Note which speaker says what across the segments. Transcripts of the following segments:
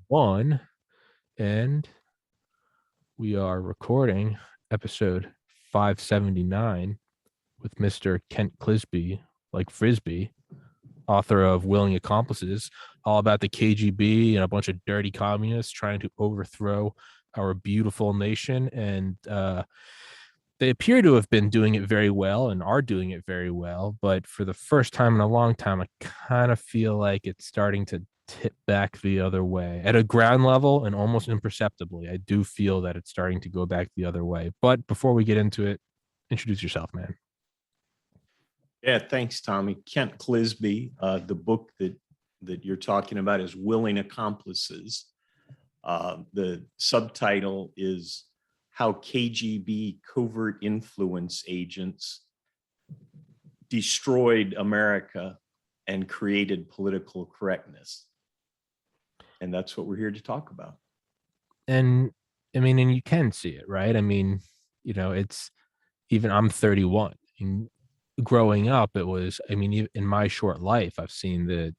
Speaker 1: 1, and we are recording episode 579 with Mr. Kent Clizbe, like Frisbee, author of Willing Accomplices, all about the KGB and a bunch of dirty communists trying to overthrow our beautiful nation. And they appear to have been doing it very well and are doing it very well. But for the first time in a long time, I kind of feel like it's starting to tip back the other way at a ground level and almost imperceptibly. I do feel that it's starting to go back the other way. But before we get into it, introduce yourself, man.
Speaker 2: Yeah, thanks, Tommy. Kent Clizbe. The book that you're talking about is Willing Accomplices. The subtitle is How KGB Covert Influence Agents Destroyed America and Created Political Correctness. And that's what we're here to talk about.
Speaker 1: And I mean, and you can see it, right? I mean, it's even I'm 31. And growing up, it was, I mean, in my short life, I've seen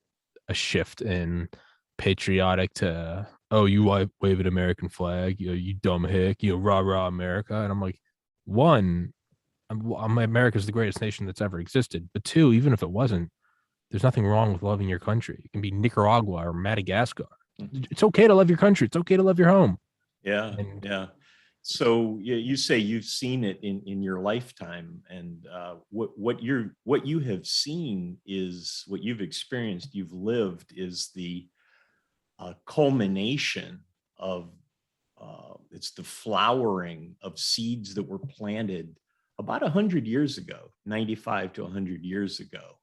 Speaker 1: a shift in patriotic to, oh, you wave an American flag, you dumb hick, rah rah America. And I'm like, one, America's the greatest nation that's ever existed. But two, even if it wasn't, there's nothing wrong with loving your country. It can be Nicaragua or Madagascar. It's okay to love your country. It's okay to love your home.
Speaker 2: Yeah,
Speaker 1: And
Speaker 2: yeah. So you say you've seen it in your lifetime, and what you have seen is what you've experienced, you've lived, is the culmination of it's the flowering of seeds that were planted about 100 years ago, 95 to 100 years ago.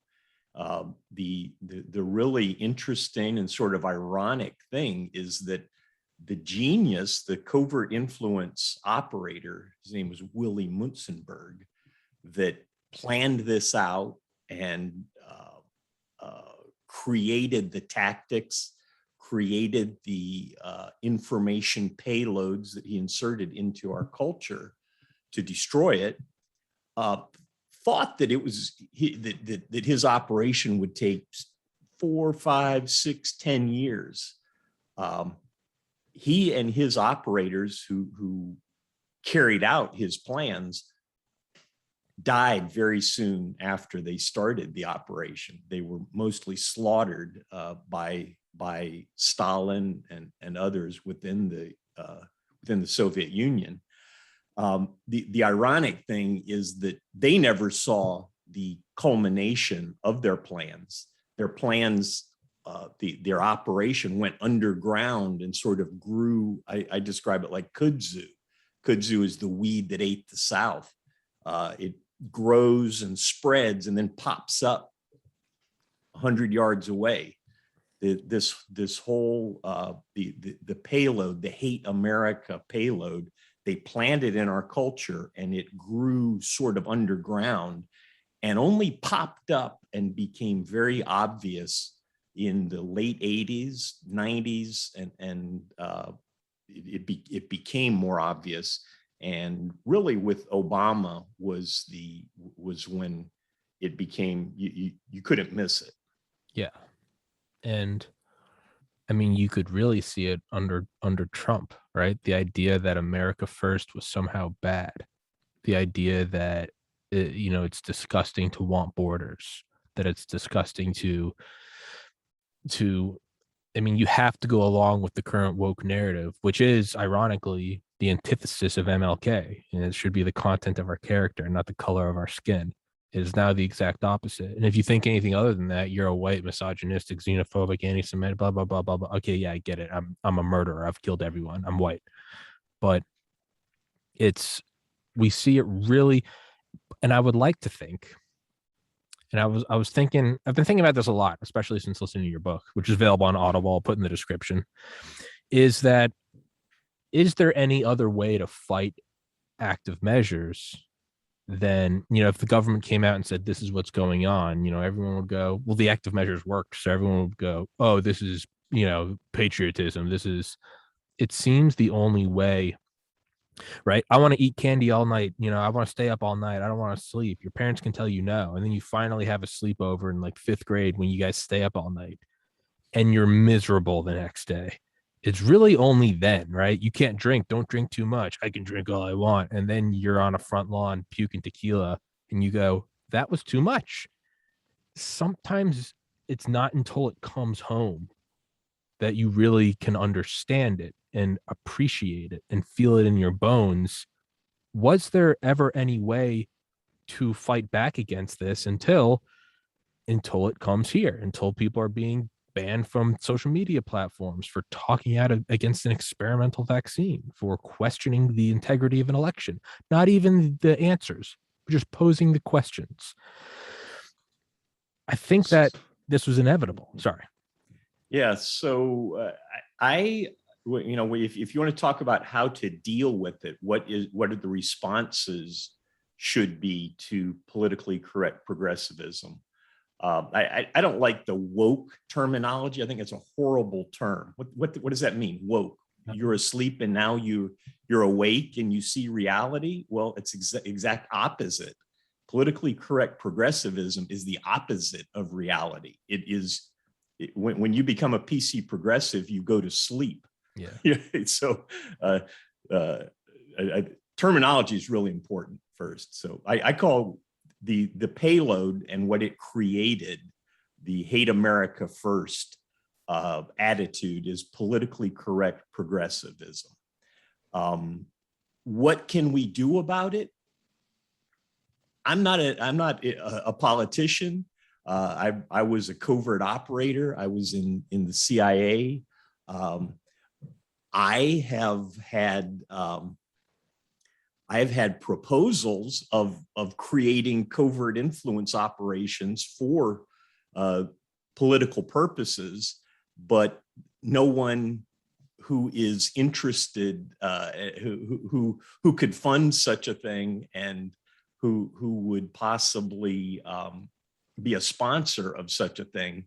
Speaker 2: The really interesting and sort of ironic thing is that the genius, the covert influence operator, his name was Willie Munzenberg, that planned this out and created the tactics, created the information payloads that he inserted into our culture to destroy it, thought that it was that his operation would take 4, 5, 6, 10 years. He and his operators who carried out his plans died very soon after they started the operation. They were mostly slaughtered by Stalin and others within the Soviet Union. The ironic thing is that they never saw the culmination of their plans. Their plans, their operation went underground and sort of grew. I describe it like kudzu. Kudzu is the weed that ate the South. It grows and spreads and then pops up 100 yards away. This whole the payload, the hate America payload, they planted in our culture, and it grew sort of underground and only popped up and became very obvious in the late 80s, 90s, and it became more obvious. And really with Obama was when it became, you couldn't miss it.
Speaker 1: yeah. And I mean, you could really see it under Trump, right? The idea that America first was somehow bad. The idea that it's disgusting to want borders, that it's disgusting to I mean, you have to go along with the current woke narrative, which is ironically the antithesis of MLK, and it should be the content of our character, not the color of our skin. It is now the exact opposite. And if you think anything other than that, you're a white, misogynistic, xenophobic, anti-Semitic, blah, blah, blah, blah, blah. Okay, yeah, I get it. I'm a murderer. I've killed everyone. I'm white. But we see it really, and I would like to think, and I've been thinking about this a lot, especially since listening to your book, which is available on Audible, I'll put in the description, is there any other way to fight active measures then if the government came out and said this is what's going on, everyone would go, well, the active measures worked, so everyone would go, oh, this is patriotism, it seems the only way, right? I want to eat candy all night, I want to stay up all night, I don't want to sleep. Your parents can tell you no, and then you finally have a sleepover in like 5th grade when you guys stay up all night and you're miserable the next day, it's really only then, right? You can't drink, don't drink too much. I can drink all I want. And then you're on a front lawn puking tequila and you go, that was too much. Sometimes it's not until it comes home that you really can understand it and appreciate it and feel it in your bones. Was there ever any way to fight back against this until it comes here, until people are being banned from social media platforms for talking out against an experimental vaccine, for questioning the integrity of an election, not even the answers, just posing the questions? I think that this was inevitable. Sorry.
Speaker 2: Yeah. So if you want to talk about how to deal with it, what are the responses should be to politically correct progressivism? I don't like the woke terminology. I think it's a horrible term. What does that mean? Woke. You're asleep and now you're awake and you see reality. Well, it's exact opposite. Politically correct progressivism is the opposite of reality. It is when you become a PC progressive, you go to sleep.
Speaker 1: Yeah.
Speaker 2: So terminology is really important first. So I call the payload and what it created, the hate America first attitude, is politically correct progressivism. What can we do about it? I'm not a politician. I was a covert operator. I was in the CIA. I have had proposals of creating covert influence operations for political purposes, but no one who is interested, who could fund such a thing, and who would possibly be a sponsor of such a thing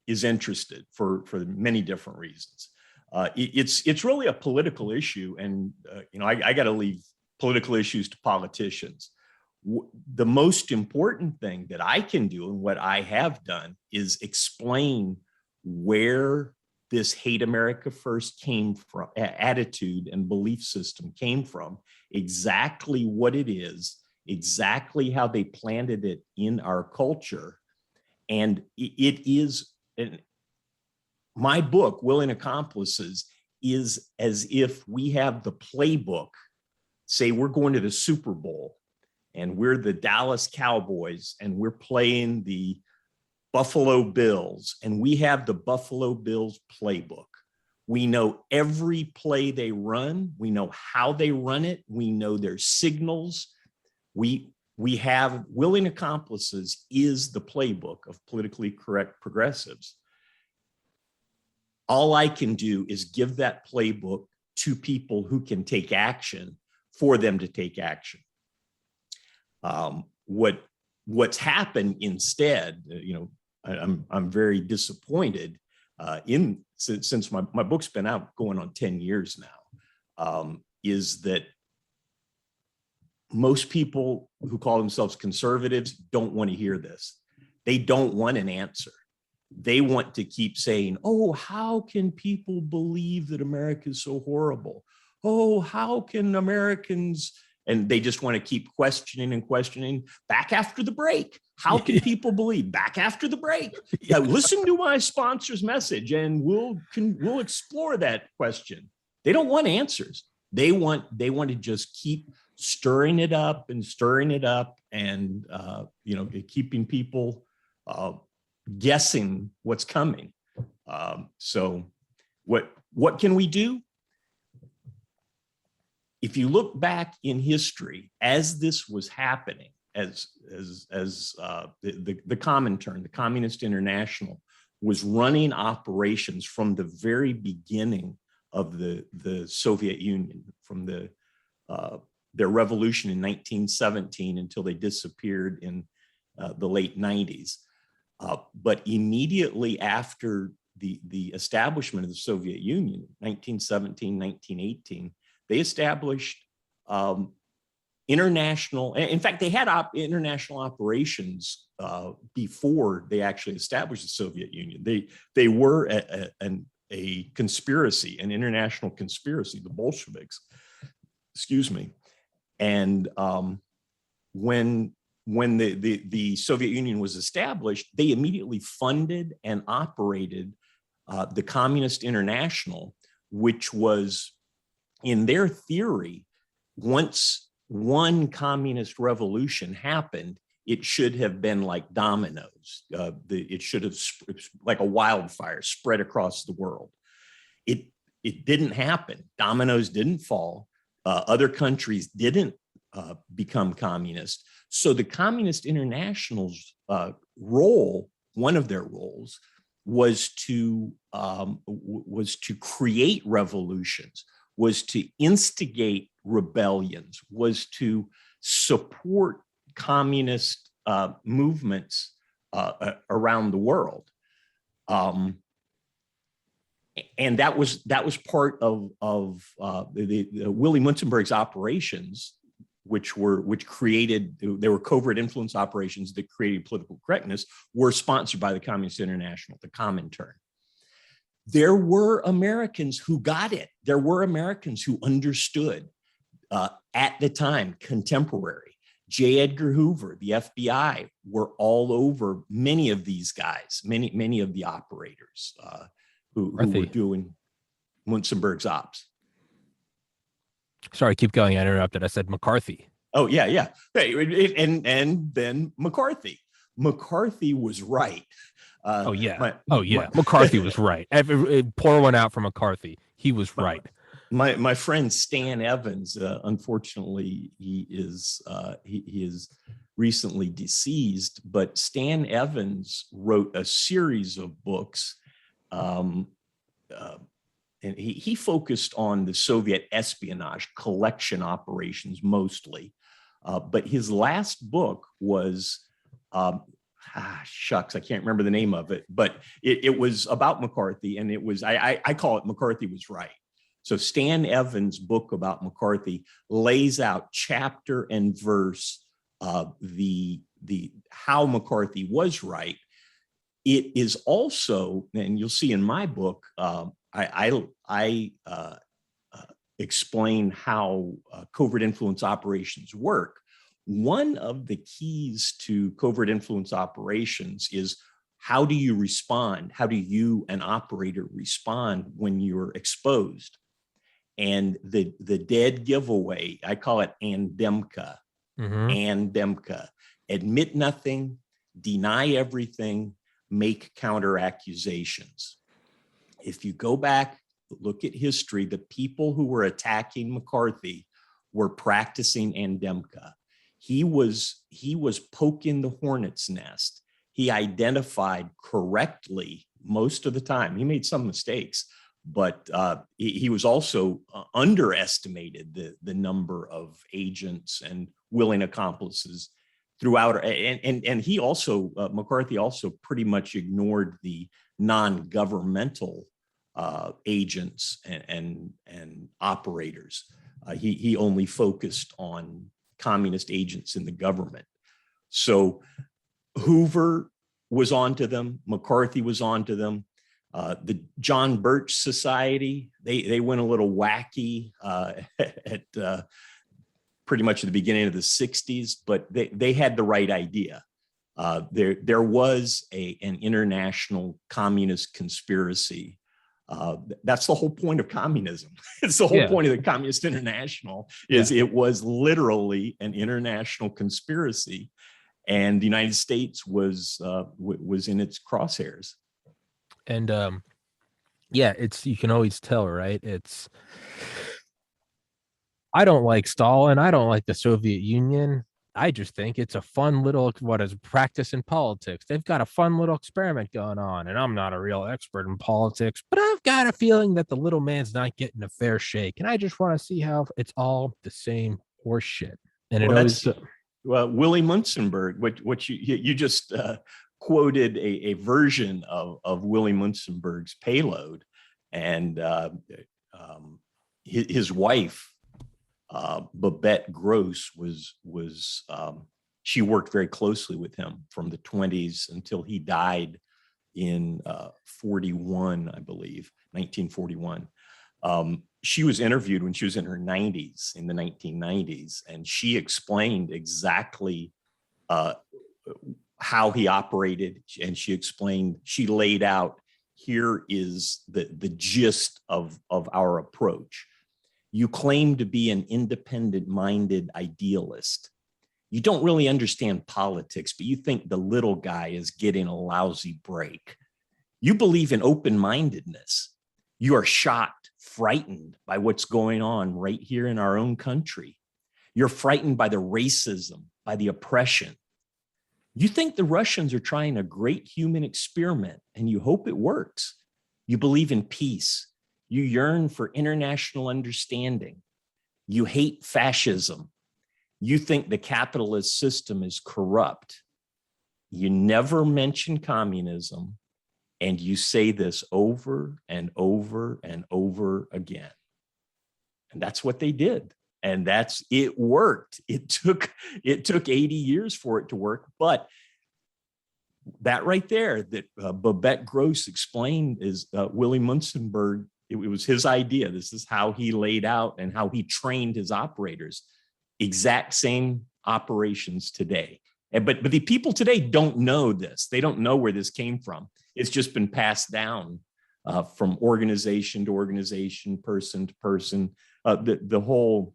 Speaker 2: is interested for many different reasons. It's really a political issue, and I got to leave political issues to politicians. The most important thing that I can do, and what I have done, is explain where this hate America first came from, attitude and belief system came from, exactly what it is, exactly how they planted it in our culture. And it is, my book, Willing Accomplices, is as if we have the playbook. Say we're going to the Super Bowl and we're the Dallas Cowboys and we're playing the Buffalo Bills, and we have the Buffalo Bills playbook. We know every play they run. We know how they run it. We know their signals. We have Willing Accomplices is the playbook of politically correct progressives. All I can do is give that playbook to people who can take action for them to take action. What's happened instead, I'm very disappointed since my book's been out going on 10 years now, is that most people who call themselves conservatives don't want to hear this. They don't want an answer. They want to keep saying, oh, how can people believe that America is so horrible? Oh, how can Americans, and they just want to keep questioning and questioning. Back after the break. How can people believe? Back after the break. Yeah, listen to my sponsor's message and we'll explore that question. They don't want answers. They want to just keep stirring it up and keeping people guessing what's coming. So what can we do? If you look back in history, as this was happening, as the Comintern, the Communist International, was running operations from the very beginning of the Soviet Union, from their revolution in 1917 until they disappeared in the late 90s. But immediately after the establishment of the Soviet Union, 1917, 1918, they established international, in fact, they had international operations before they actually established the Soviet Union. They were a conspiracy, an international conspiracy, the Bolsheviks, excuse me. And when the Soviet Union was established, they immediately funded and operated the Communist International, which was, in their theory, once one communist revolution happened, it should have been like dominoes. It should have, like a wildfire, spread across the world. It didn't happen. Dominoes didn't fall. Other countries didn't become communist. So the Communist International's role, one of their roles, was to create revolutions, was to instigate rebellions, was to support communist movements around the world. And that was part of the Willy Munzenberg's operations, which created, they were covert influence operations that created political correctness, were sponsored by the Communist International, the Comintern. There were Americans who got it. There were Americans who understood at the time, contemporary. J. Edgar Hoover, the FBI, were all over many of these guys, many of the operators who were doing Munzenberg's ops.
Speaker 1: Sorry, keep going. I interrupted. I said McCarthy.
Speaker 2: Oh, yeah. And then McCarthy. McCarthy was right.
Speaker 1: McCarthy was right. Pour one out for McCarthy. He was right.
Speaker 2: My friend Stan Evans, unfortunately, he is recently deceased, but Stan Evans wrote a series of books, and he focused on the Soviet espionage collection operations mostly, but his last book was shucks, I can't remember the name of it, but it was about McCarthy, and it was, I call it McCarthy Was Right. So Stan Evans' book about McCarthy lays out chapter and verse the how McCarthy was right. It is also, and you'll see in my book, I explain how covert influence operations work. One of the keys to covert influence operations is, how do you respond? How do you, an operator, respond when you're exposed? And the dead giveaway, I call it Andemka. Andemka. Admit nothing, deny everything, make counter accusations. If you go back, look at history, the people who were attacking McCarthy were practicing Andemka. He was poking the hornet's nest. He identified correctly most of the time. He made some mistakes, but he was also underestimated the number of agents and willing accomplices throughout. And he also, McCarthy also pretty much ignored the non-governmental agents and operators. He only focused on communist agents in the government. So Hoover was onto them, McCarthy was onto them. The John Birch Society, they went a little wacky at pretty much at the beginning of the 60s, but they had the right idea. There was an international communist conspiracy. That's the whole point of communism. It's the whole point of the Communist International is it was literally an international conspiracy, and the United States was in its crosshairs.
Speaker 1: And it's, you can always tell, right? I don't like Stalin. I don't like the Soviet Union. I just think it's a fun little, practice in politics. They've got a fun little experiment going on, and I'm not a real expert in politics, but I've got a feeling that the little man's not getting a fair shake, and I just want to see how it's all the same horse shit. And
Speaker 2: Willy Munzenberg, what you just quoted a version of Willy Munzenberg's payload, and his wife, Babette Gross, was she worked very closely with him from the 1920s until he died in 41, I believe, 1941. She was interviewed when she was in her 90s, in the 1990s, and she explained exactly how he operated. And she laid out, here is the gist of our approach. You claim to be an independent-minded idealist. You don't really understand politics, but you think the little guy is getting a lousy break. You believe in open-mindedness. You are shocked, frightened by what's going on right here in our own country. You're frightened by the racism, by the oppression. You think the Russians are trying a great human experiment, and you hope it works. You believe in peace. You yearn for international understanding. You hate fascism. You think the capitalist system is corrupt. You never mention communism, and you say this over and over and over again. And that's what they did. And it worked. It took 80 years for it to work, but that right there that Babette Gross explained is Willie Munzenberg. It was his idea. This is how he laid out and how he trained his operators. Exact same operations today. But the people today don't know this. They don't know where this came from. It's just been passed down from organization to organization, person to person. The whole,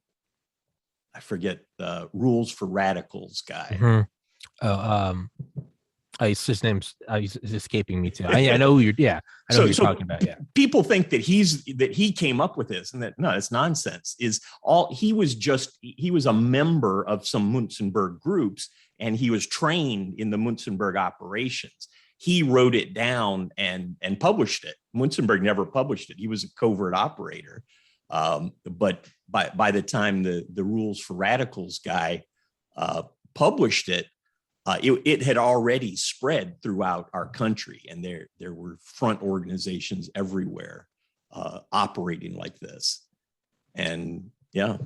Speaker 2: I forget, Rules for Radicals guy.
Speaker 1: Mm-hmm. His name's is escaping me too. I know who you're. Yeah, I know who you're talking about. Yeah,
Speaker 2: people think that he came up with this, and that no, it's nonsense. He was a member of some Munzenberg groups, and he was trained in the Munzenberg operations. He wrote it down and published it. Munzenberg never published it. He was a covert operator. But by the time the Rules for Radicals guy published it, it had already spread throughout our country, and there were front organizations everywhere operating like this. And yeah,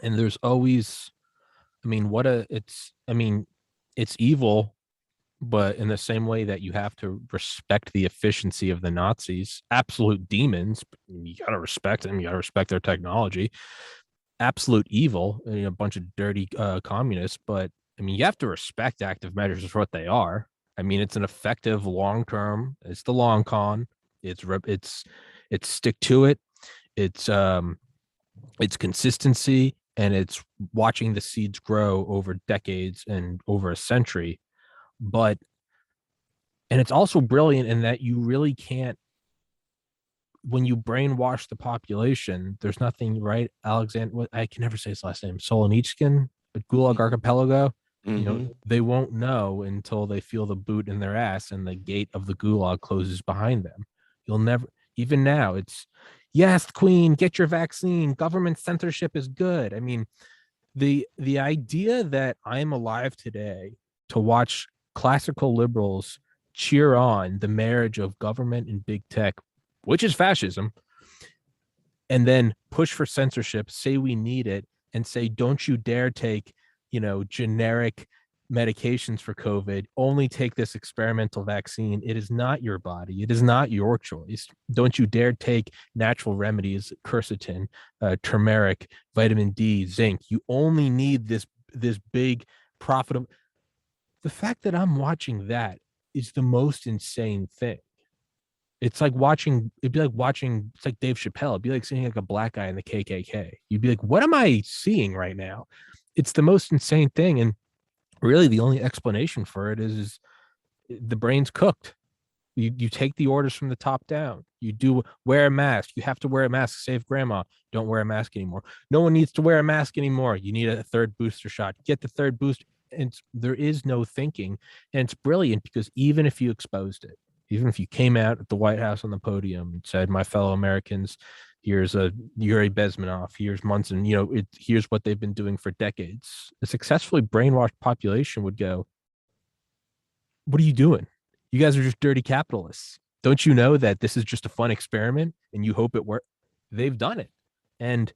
Speaker 1: and there's always, it's evil, but in the same way that you have to respect the efficiency of the Nazis, absolute demons, you got to respect them. You got to respect their technology. Absolute evil, a bunch of dirty communists, but you have to respect active measures for what they are. It's an effective long-term. It's the long con. It's stick to it. It's consistency, and it's watching the seeds grow over decades and over a century. And it's also brilliant in that you really can't, when you brainwash the population, there's nothing, right? Alexander, I can never say his last name, Solzhenitsyn, Gulag Archipelago.
Speaker 2: mm-hmm.
Speaker 1: They won't know until they feel the boot in their ass and the gate of the gulag closes behind them. You'll never, even now, it's, yes, Queen, get your vaccine. Government censorship is good. The idea that I'm alive today to watch classical liberals cheer on the marriage of government and big tech, which is fascism, and then push for censorship, say we need it, and say, don't you dare take, generic medications for COVID, only take this experimental vaccine. It is not your body. It is not your choice. Don't you dare take natural remedies, quercetin, turmeric, vitamin D, zinc. You only need this big profitable. The fact that I'm watching that is the most insane thing. It's like it's like Dave Chappelle. It'd be like seeing like a black guy in the KKK. You'd be like, what am I seeing right now? It's the most insane thing. And really the only explanation for it is the brain's cooked. You take the orders from the top down. You do wear a mask. You have to wear a mask. Save grandma. Don't wear a mask anymore. No one needs to wear a mask anymore. You need a third booster shot. Get the third booster. And there is no thinking. And it's brilliant because even if you exposed it, even if you came out at the White House on the podium and said, my fellow Americans, here's a Yuri Bezmenov, here's Munson, here's what they've been doing for decades. A successfully brainwashed population would go, what are you doing? You guys are just dirty capitalists. Don't you know that this is just a fun experiment and you hope it works? They've done it. And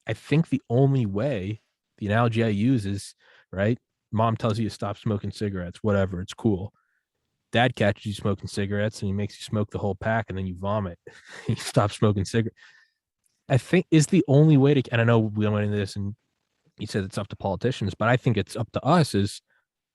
Speaker 1: I think the only way, the analogy I use is, right, mom tells you to stop smoking cigarettes, whatever, it's cool. dad catches you smoking cigarettes and he makes you smoke the whole pack and then you vomit. You stop smoking cigarettes. I think is the only way to, and I know we went into this and you said it's up to politicians, but I think it's up to us is,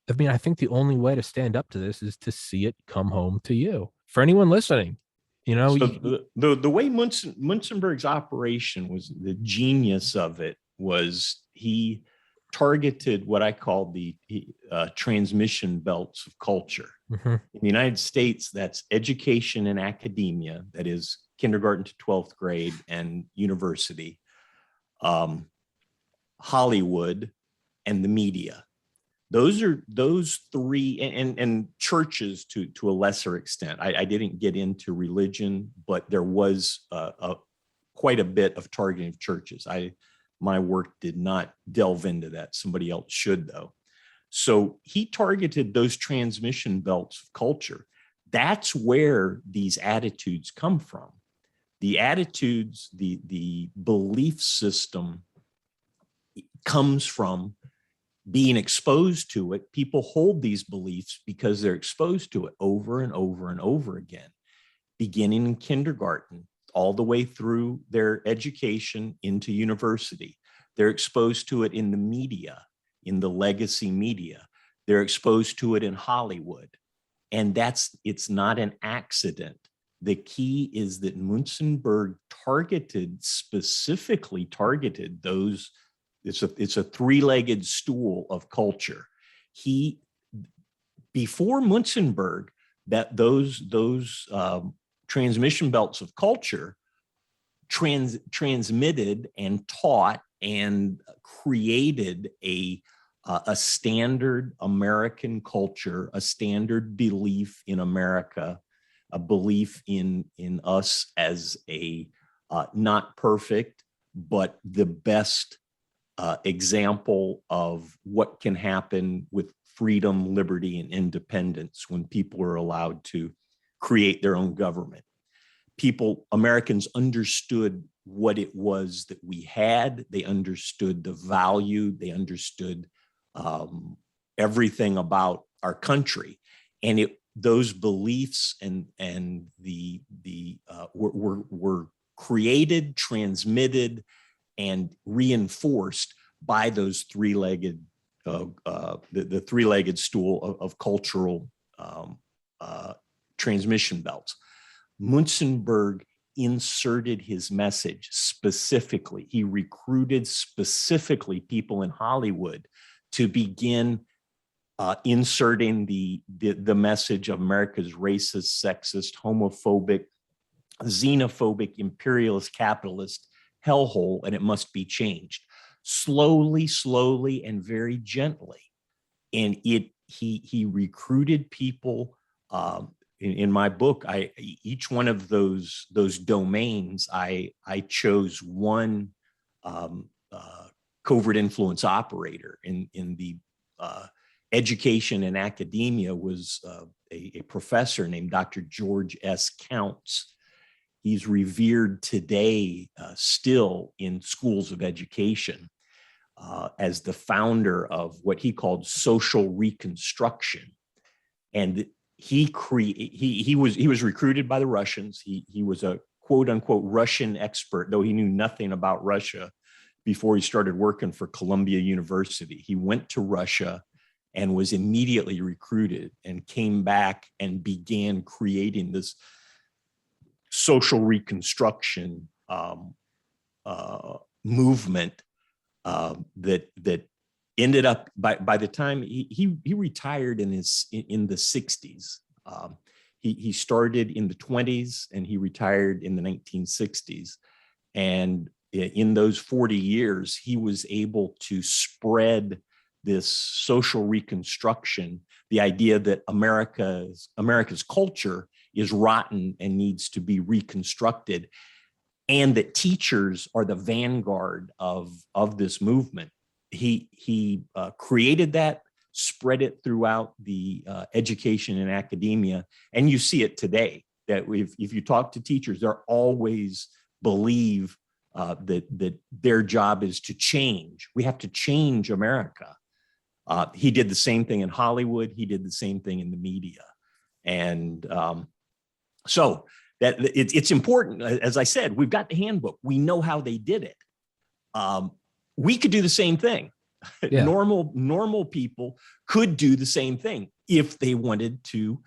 Speaker 1: I mean, I think the only way to stand up to this is to see it come home to you. For anyone listening, you know,
Speaker 2: So the way Munzenberg's operation was, the genius of it was he targeted what I call the transmission belts of culture.
Speaker 1: Mhm.
Speaker 2: In the United States, that's education and academia, that is kindergarten to 12th grade and university, Hollywood, and the media. Those three, and churches to a lesser extent. I didn't get into religion, but there was quite a bit of targeting of churches. My work did not delve into that. Somebody else should, though. So he targeted those transmission belts of culture. That's where these attitudes come from. The attitudes, the belief system comes from being exposed to it. People hold these beliefs because they're exposed to it over and over and over again, beginning in kindergarten, all the way through their education into university. They're exposed to it in the media, in the legacy media. They're exposed to it in Hollywood. And it's not an accident. The key is that Munzenberg specifically targeted those. It's a three-legged stool of culture. Before Munzenberg, that those transmission belts of culture transmitted and taught and created a standard American culture, a standard belief in America, a belief in us as a not perfect, but the best example of what can happen with freedom, liberty, and independence when people are allowed to create their own government. Americans understood what it was that we had. They understood the value. They understood everything about our country, and those beliefs were created, transmitted, and reinforced by those three-legged the three-legged stool of cultural transmission belts. Munzenberg inserted his message specifically. He recruited specifically people in Hollywood to begin inserting the message of America's racist, sexist, homophobic, xenophobic, imperialist, capitalist hellhole, and it must be changed slowly, and very gently. And he recruited people. In my book, each one of those domains, I chose one covert influence operator. In the education and academia was a professor named Dr. George S. Counts. He's revered today still in schools of education as the founder of what he called social reconstruction. And he was recruited by the Russians. He was a quote unquote Russian expert, though he knew nothing about Russia before he started working for Columbia University. He went to Russia and was immediately recruited and came back and began creating this social reconstruction movement that ended up by the time he retired in the 60s. He started in the 20s and he retired in the 1960s. And in those 40 years, he was able to spread this social reconstruction, the idea that America's culture is rotten and needs to be reconstructed, and that teachers are the vanguard of this movement. He created that, spread it throughout the education and academia, and you see it today. That if you talk to teachers, they always believe that their job is to change. We have to change America. He did the same thing in Hollywood. He did the same thing in the media. And so that it's important. As I said, we've got the handbook. We know how they did it. We could do the same thing.
Speaker 1: Yeah.
Speaker 2: Normal people could do the same thing if they wanted to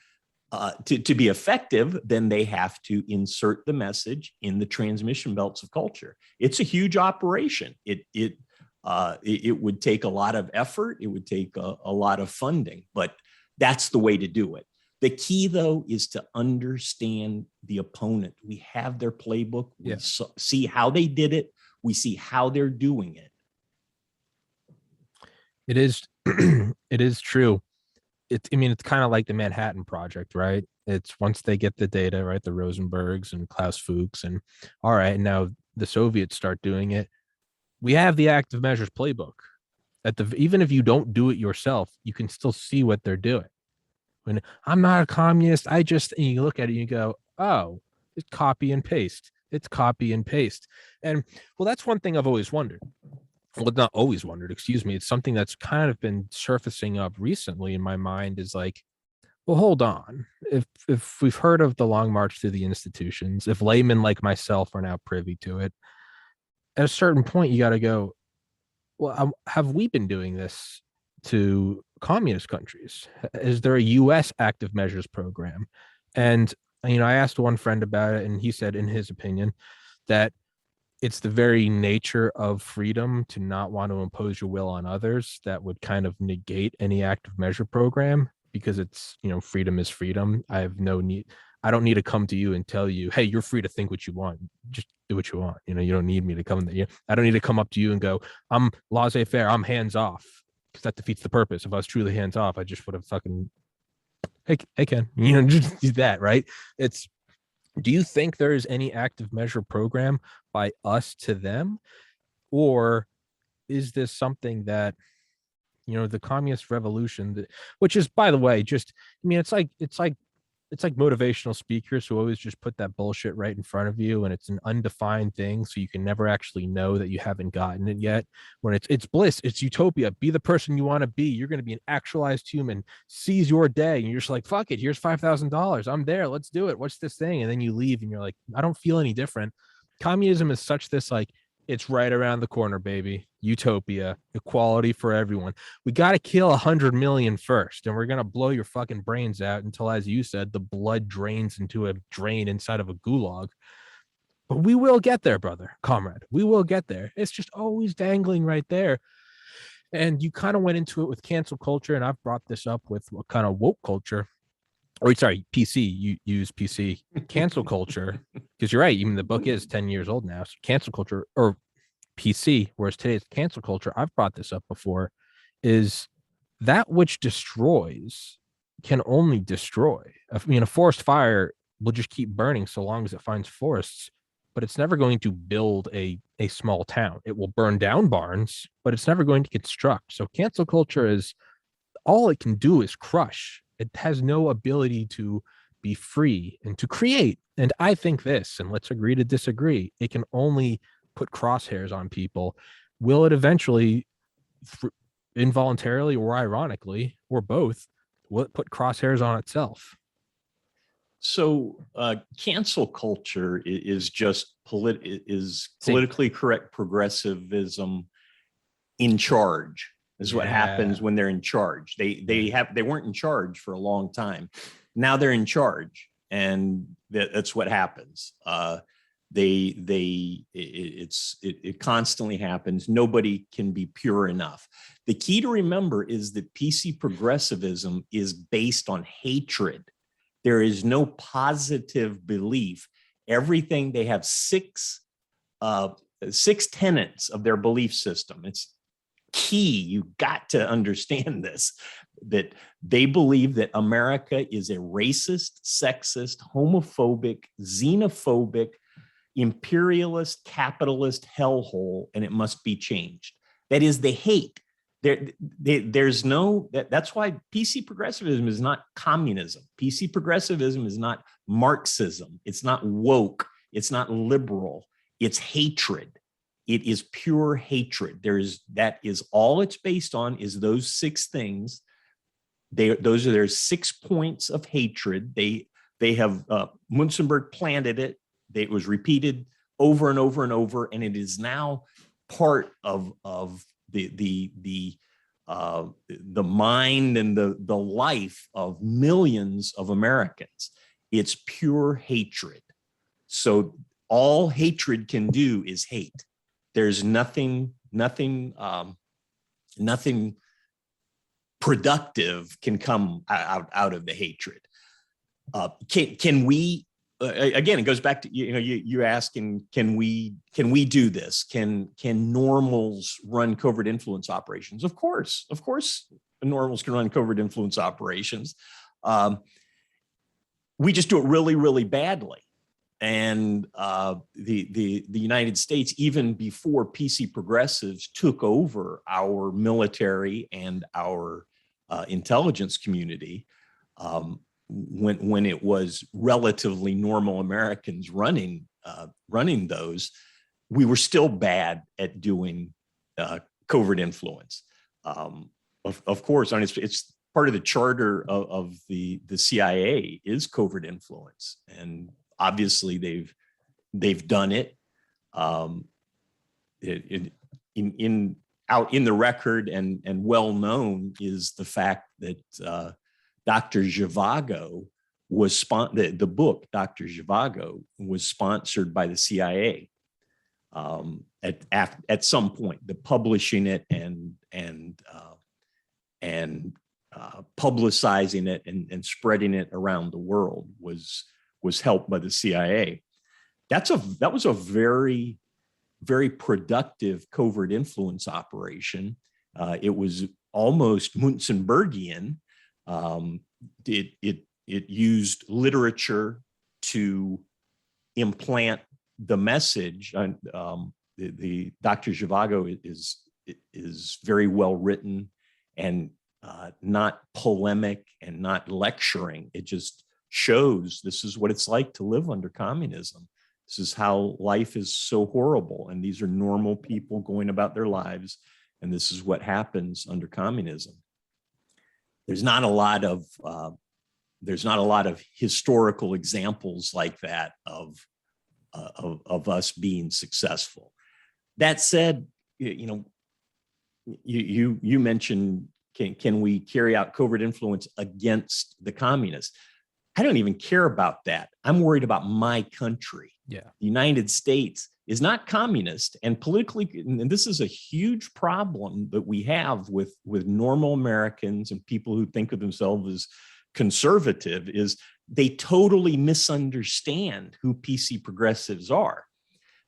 Speaker 2: be effective. Then they have to insert the message in the transmission belts of culture. It's a huge operation. It would take a lot of effort. It would take a lot of funding, but that's the way to do it. The key, though, is to understand the opponent. We have their playbook. We see how they did it. We see how they're doing it.
Speaker 1: It is, it is true. It's kind of like the Manhattan Project, right? It's once they get the data, right? The Rosenbergs and Klaus Fuchs, and all right, now the Soviets start doing it. We have the active measures playbook. Even if you don't do it yourself, you can still see what they're doing. When I'm not a communist, and you look at it and you go, oh, it's copy and paste. It's copy and paste. And well, that's one thing I've always wondered. Well, not always wondered, excuse me. It's something that's kind of been surfacing up recently in my mind is like, well, hold on. If we've heard of the long march through the institutions, if laymen like myself are now privy to it, at a certain point, you got to go, well, have we been doing this to communist countries? Is there a U.S. active measures program? And, I asked one friend about it, and he said, in his opinion, that it's the very nature of freedom to not want to impose your will on others that would kind of negate any active measure program, because it's, freedom is freedom. I have no need. I don't need to come to you and tell you, hey, you're free to think what you want. Just do what you want. You don't need me to come. I don't need to come up to you and go, I'm laissez-faire. I'm hands off, because that defeats the purpose. If I was truly hands off, I just would have fucking, hey Ken, just do that, right? Do you think there is any active measure program by us to them, or is this something that, the communist revolution, which is, by the way, just, it's like motivational speakers who always just put that bullshit right in front of you, and it's an undefined thing, so you can never actually know that you haven't gotten it yet. When it's bliss, it's utopia. Be the person you want to be. You're going to be an actualized human. Seize your day, and you're just like, fuck it. Here's $5,000. I'm there. Let's do it. What's this thing? And then you leave, and you're like, I don't feel any different. Communism is such this like, it's right around the corner, baby. Utopia, equality for everyone. We got to kill 100 million first, and we're going to blow your fucking brains out until, as you said, the blood drains into a drain inside of a gulag. But we will get there, brother, comrade. We will get there. It's just always dangling right there. And you kind of went into it with cancel culture, and I've brought this up with what kind of woke culture. Or sorry, PC, you use PC, cancel culture, because you're right, even the book is 10 years old now. So cancel culture, or PC, whereas today's cancel culture, I've brought this up before, is that which destroys can only destroy. A forest fire will just keep burning so long as it finds forests, but it's never going to build a small town. It will burn down barns, but it's never going to construct. So cancel culture is, all it can do is crush. It has no ability to be free and to create. And I think this, and let's agree to disagree, it can only put crosshairs on people. Will it eventually, involuntarily or ironically, or both, will it put crosshairs on itself?
Speaker 2: So cancel culture is just politically correct progressivism in charge. This is what happens when they're in charge. They weren't in charge for a long time. Now they're in charge, and that's what happens. It constantly happens. Nobody can be pure enough. The key to remember is that PC progressivism is based on hatred. There is no positive belief. Everything, they have six tenets of their belief system. It's key. You got to understand this, that they believe that America is a racist, sexist, homophobic, xenophobic, imperialist, capitalist hellhole, and it must be changed. That is the hate. There's no, that's why PC progressivism is not communism. PC progressivism is not Marxism. It's not woke. It's not liberal. It's hatred. It is pure hatred. That is all it's based on, is those six things those are their 6 points of hatred. They have Munzenberg planted it. It was repeated over and over and over, and it is now part of the mind and the life of millions of Americans. It's pure hatred. So all hatred can do is hate. There's nothing productive can come out of the hatred. Can we? Again, it goes back to you asking, can we do this? Can normals run covert influence operations? Of course, normals can run covert influence operations. We just do it really, really badly. And the United States, even before PC progressives took over our military and our intelligence community, when it was relatively normal Americans running those, we were still bad at doing covert influence. Of course, I mean, it's part of the charter of the CIA is covert influence, and obviously they've done it. Out in the record and well known is the fact that Dr. Zhivago was the book Dr. Zhivago was sponsored by the CIA at some point. The publishing it and publicizing it and spreading it around the world was helped by the CIA. That was a very, very productive covert influence operation. It was almost Munzenbergian. It used literature to implant the message. The Dr. Zhivago is very well written and not polemic and not lecturing. It just shows this is what it's like to live under communism. This is how life is so horrible, and these are normal people going about their lives, and this is what happens under communism. There's not a lot of historical examples like that of us being successful. That said, you mentioned can we carry out covert influence against the communists? I don't even care about that. I'm worried about my country.
Speaker 1: Yeah.
Speaker 2: The United States is not communist, and politically, and this is a huge problem that we have with normal Americans and people who think of themselves as conservative, is they totally misunderstand who PC progressives are.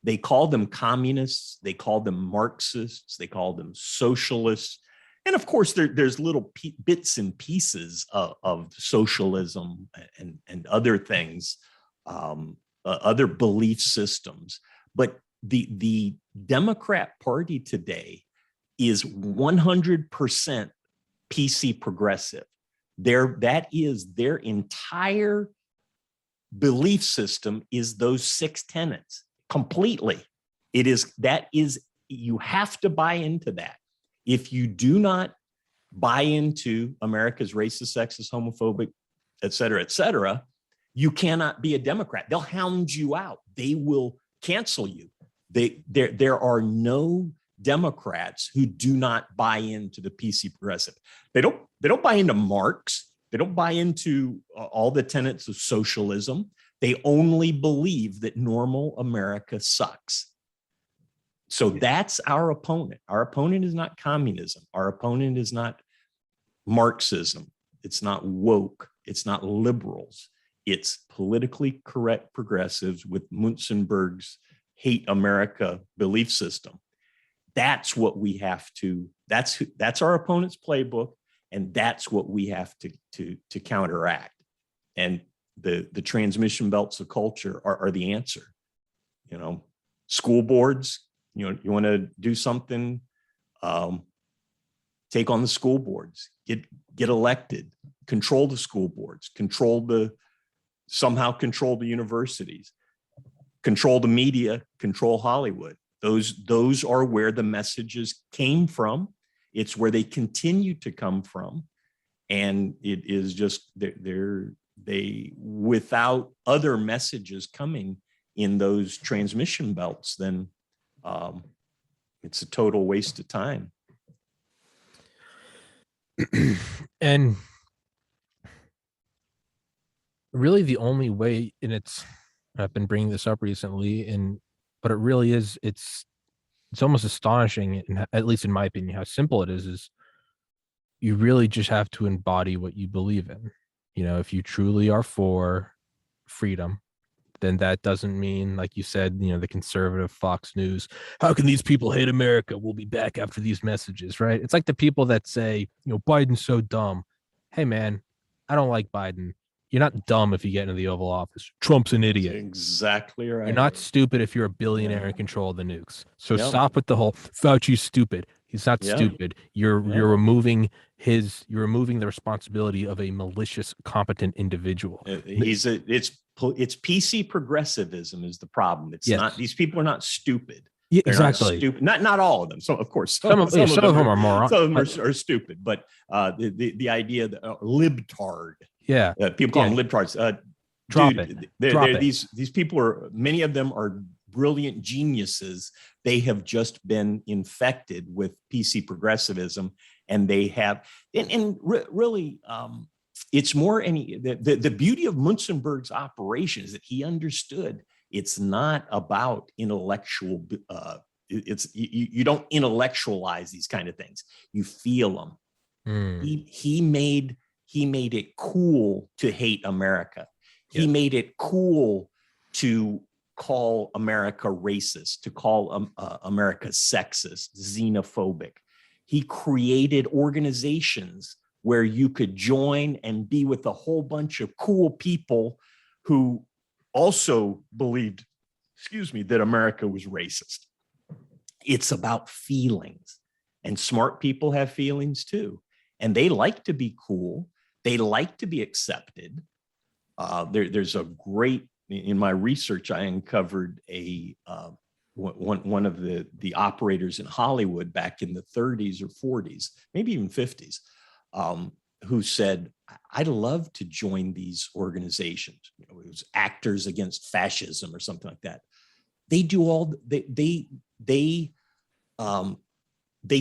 Speaker 2: They call them communists, they call them Marxists, they call them socialists. And of course, there's little bits and pieces of socialism and other things, other belief systems. But the Democrat Party today is 100% PC progressive. That is their entire belief system is those 6 tenets completely. You have to buy into that. If you do not buy into America's racist, sexist, homophobic, et cetera, you cannot be a Democrat. They'll hound you out. They will cancel you. There are no Democrats who do not buy into the PC progressive. They don't buy into Marx. They don't buy into all the tenets of socialism. They only believe that normal America sucks. So that's our opponent. Our opponent is not communism. Our opponent is not Marxism. It's not woke. It's not liberals. It's politically correct progressives with Munzenberg's hate America belief system. That's what we have to, that's our opponent's playbook, and that's what we have to counteract. And the transmission belts of culture are the answer. School boards, you want to do something, take on the school boards, get elected, control the school boards, somehow control the universities, control the media, control Hollywood. Those are where the messages came from. It's where they continue to come from. And it is just they without other messages coming in those transmission belts, then it's a total waste of time.
Speaker 1: And really the only way, and I've been bringing this up recently, but it really is, it's almost astonishing, and at least in my opinion, how simple it is you really just have to embody what you believe in. If you truly are for freedom, then that doesn't mean, like you said, the conservative Fox News, how can these people hate America? We'll be back after these messages, right? It's like the people that say, Biden's so dumb. Hey, man, I don't like Biden. You're not dumb if you get into the Oval Office. Trump's an idiot.
Speaker 2: Exactly right.
Speaker 1: You're not stupid if you're a billionaire in control of the nukes. So
Speaker 2: Yep.
Speaker 1: stop with the whole Fauci's stupid. He's not stupid. You're removing the responsibility of a malicious, competent individual.
Speaker 2: It's PC progressivism is the problem. It's not, these people are not stupid.
Speaker 1: Yeah,
Speaker 2: they're
Speaker 1: exactly.
Speaker 2: not stupid. Not all of them. So of course,
Speaker 1: some of them are morons.
Speaker 2: Some of them are stupid. But the idea that libtard.
Speaker 1: Yeah.
Speaker 2: People call them libtards.
Speaker 1: Drop
Speaker 2: Dude,
Speaker 1: it.
Speaker 2: These people are, many of them are brilliant geniuses. They have just been infected with PC progressivism, and they have, really, it's more the beauty of Munzenberg's operation is that he understood it's not about intellectual. You don't intellectualize these kind of things. You feel them. He made it cool to hate America. He made it cool to call America racist, to call America sexist, xenophobic. He created organizations where you could join and be with a whole bunch of cool people who also believed, that America was racist. It's about feelings, and smart people have feelings too. And they like to be cool. They like to be accepted. There's a great, in my research, I uncovered one of the operators in Hollywood back in the 30s or 40s, maybe even 50s, who said, I'd love to join these organizations. It was Actors Against Fascism or something like that. They do all, they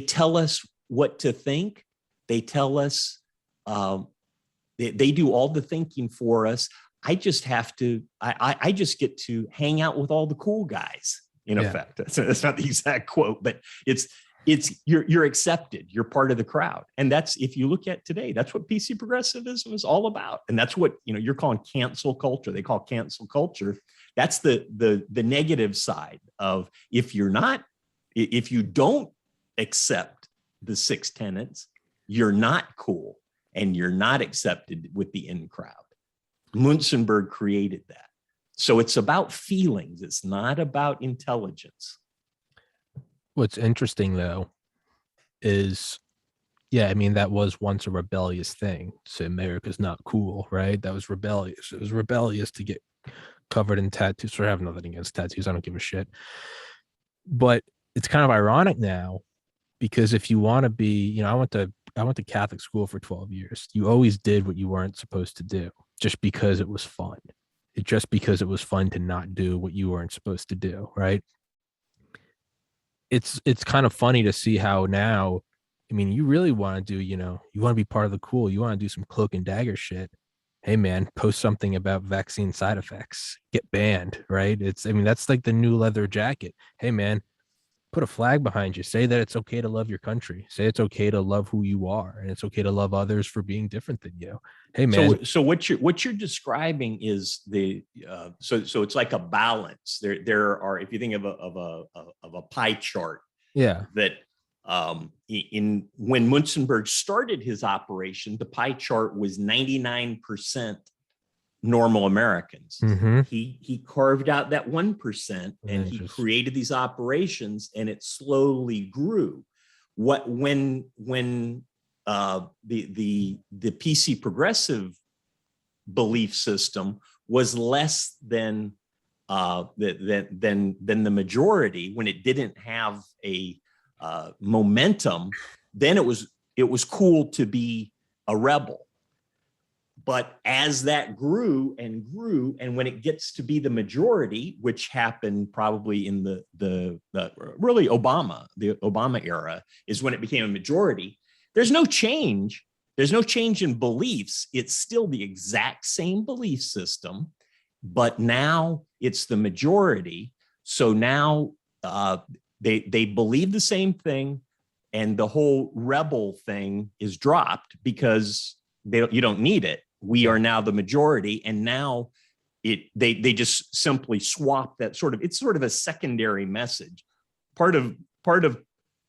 Speaker 2: tell us what to think. They tell us, they do all the thinking for us. I just have to, I just get to hang out with all the cool guys, in effect. That's not the exact quote, but you're accepted. You're part of the crowd. And that's, if you look at today, that's what PC progressivism is all about. And that's what, you're calling cancel culture. They call cancel culture. That's the negative side of, if you don't accept the 6 tenets, you're not cool. And you're not accepted with the in crowd. Munzenberg created that. So it's about feelings. It's not about intelligence.
Speaker 1: What's interesting, though, is, that was once a rebellious thing. So America's not cool, right? That was rebellious. It was rebellious to get covered in tattoos. So I have nothing against tattoos. I don't give a shit. But it's kind of ironic now, because if you want to be, I went to Catholic school for 12 years. You always did what you weren't supposed to do, just because it was fun. Because it was fun to not do what you weren't supposed to do, right? It's kind of funny to see how now, you really want to do, you want to be part of the cool. You want to do some cloak and dagger shit. Hey, man, post something about vaccine side effects. Get banned, right? That's like the new leather jacket. Hey, man, put a flag behind you. Say that it's okay to love your country. Say it's okay to love who you are, and it's okay to love others for being different than you. Hey, man.
Speaker 2: So what you're describing is so it's like a balance. There are, if you think of a pie chart.
Speaker 1: Yeah.
Speaker 2: That when Munzenberg started his operation, the pie chart was 99% normal Americans.
Speaker 1: Mm-hmm.
Speaker 2: He carved out that 1%, and he created these operations, and it slowly grew. When the PC progressive belief system was less than the majority, when it didn't have a momentum, then it was cool to be a rebel. But as that grew and grew, and when it gets to be the majority, which happened probably in the really the Obama era is when it became a majority, there's no change. There's no change in beliefs. It's still the exact same belief system, but now it's the majority. So now they believe the same thing, and the whole rebel thing is dropped because you don't need it. We are now the majority, and now they just simply swap that it's sort of a secondary message. Part of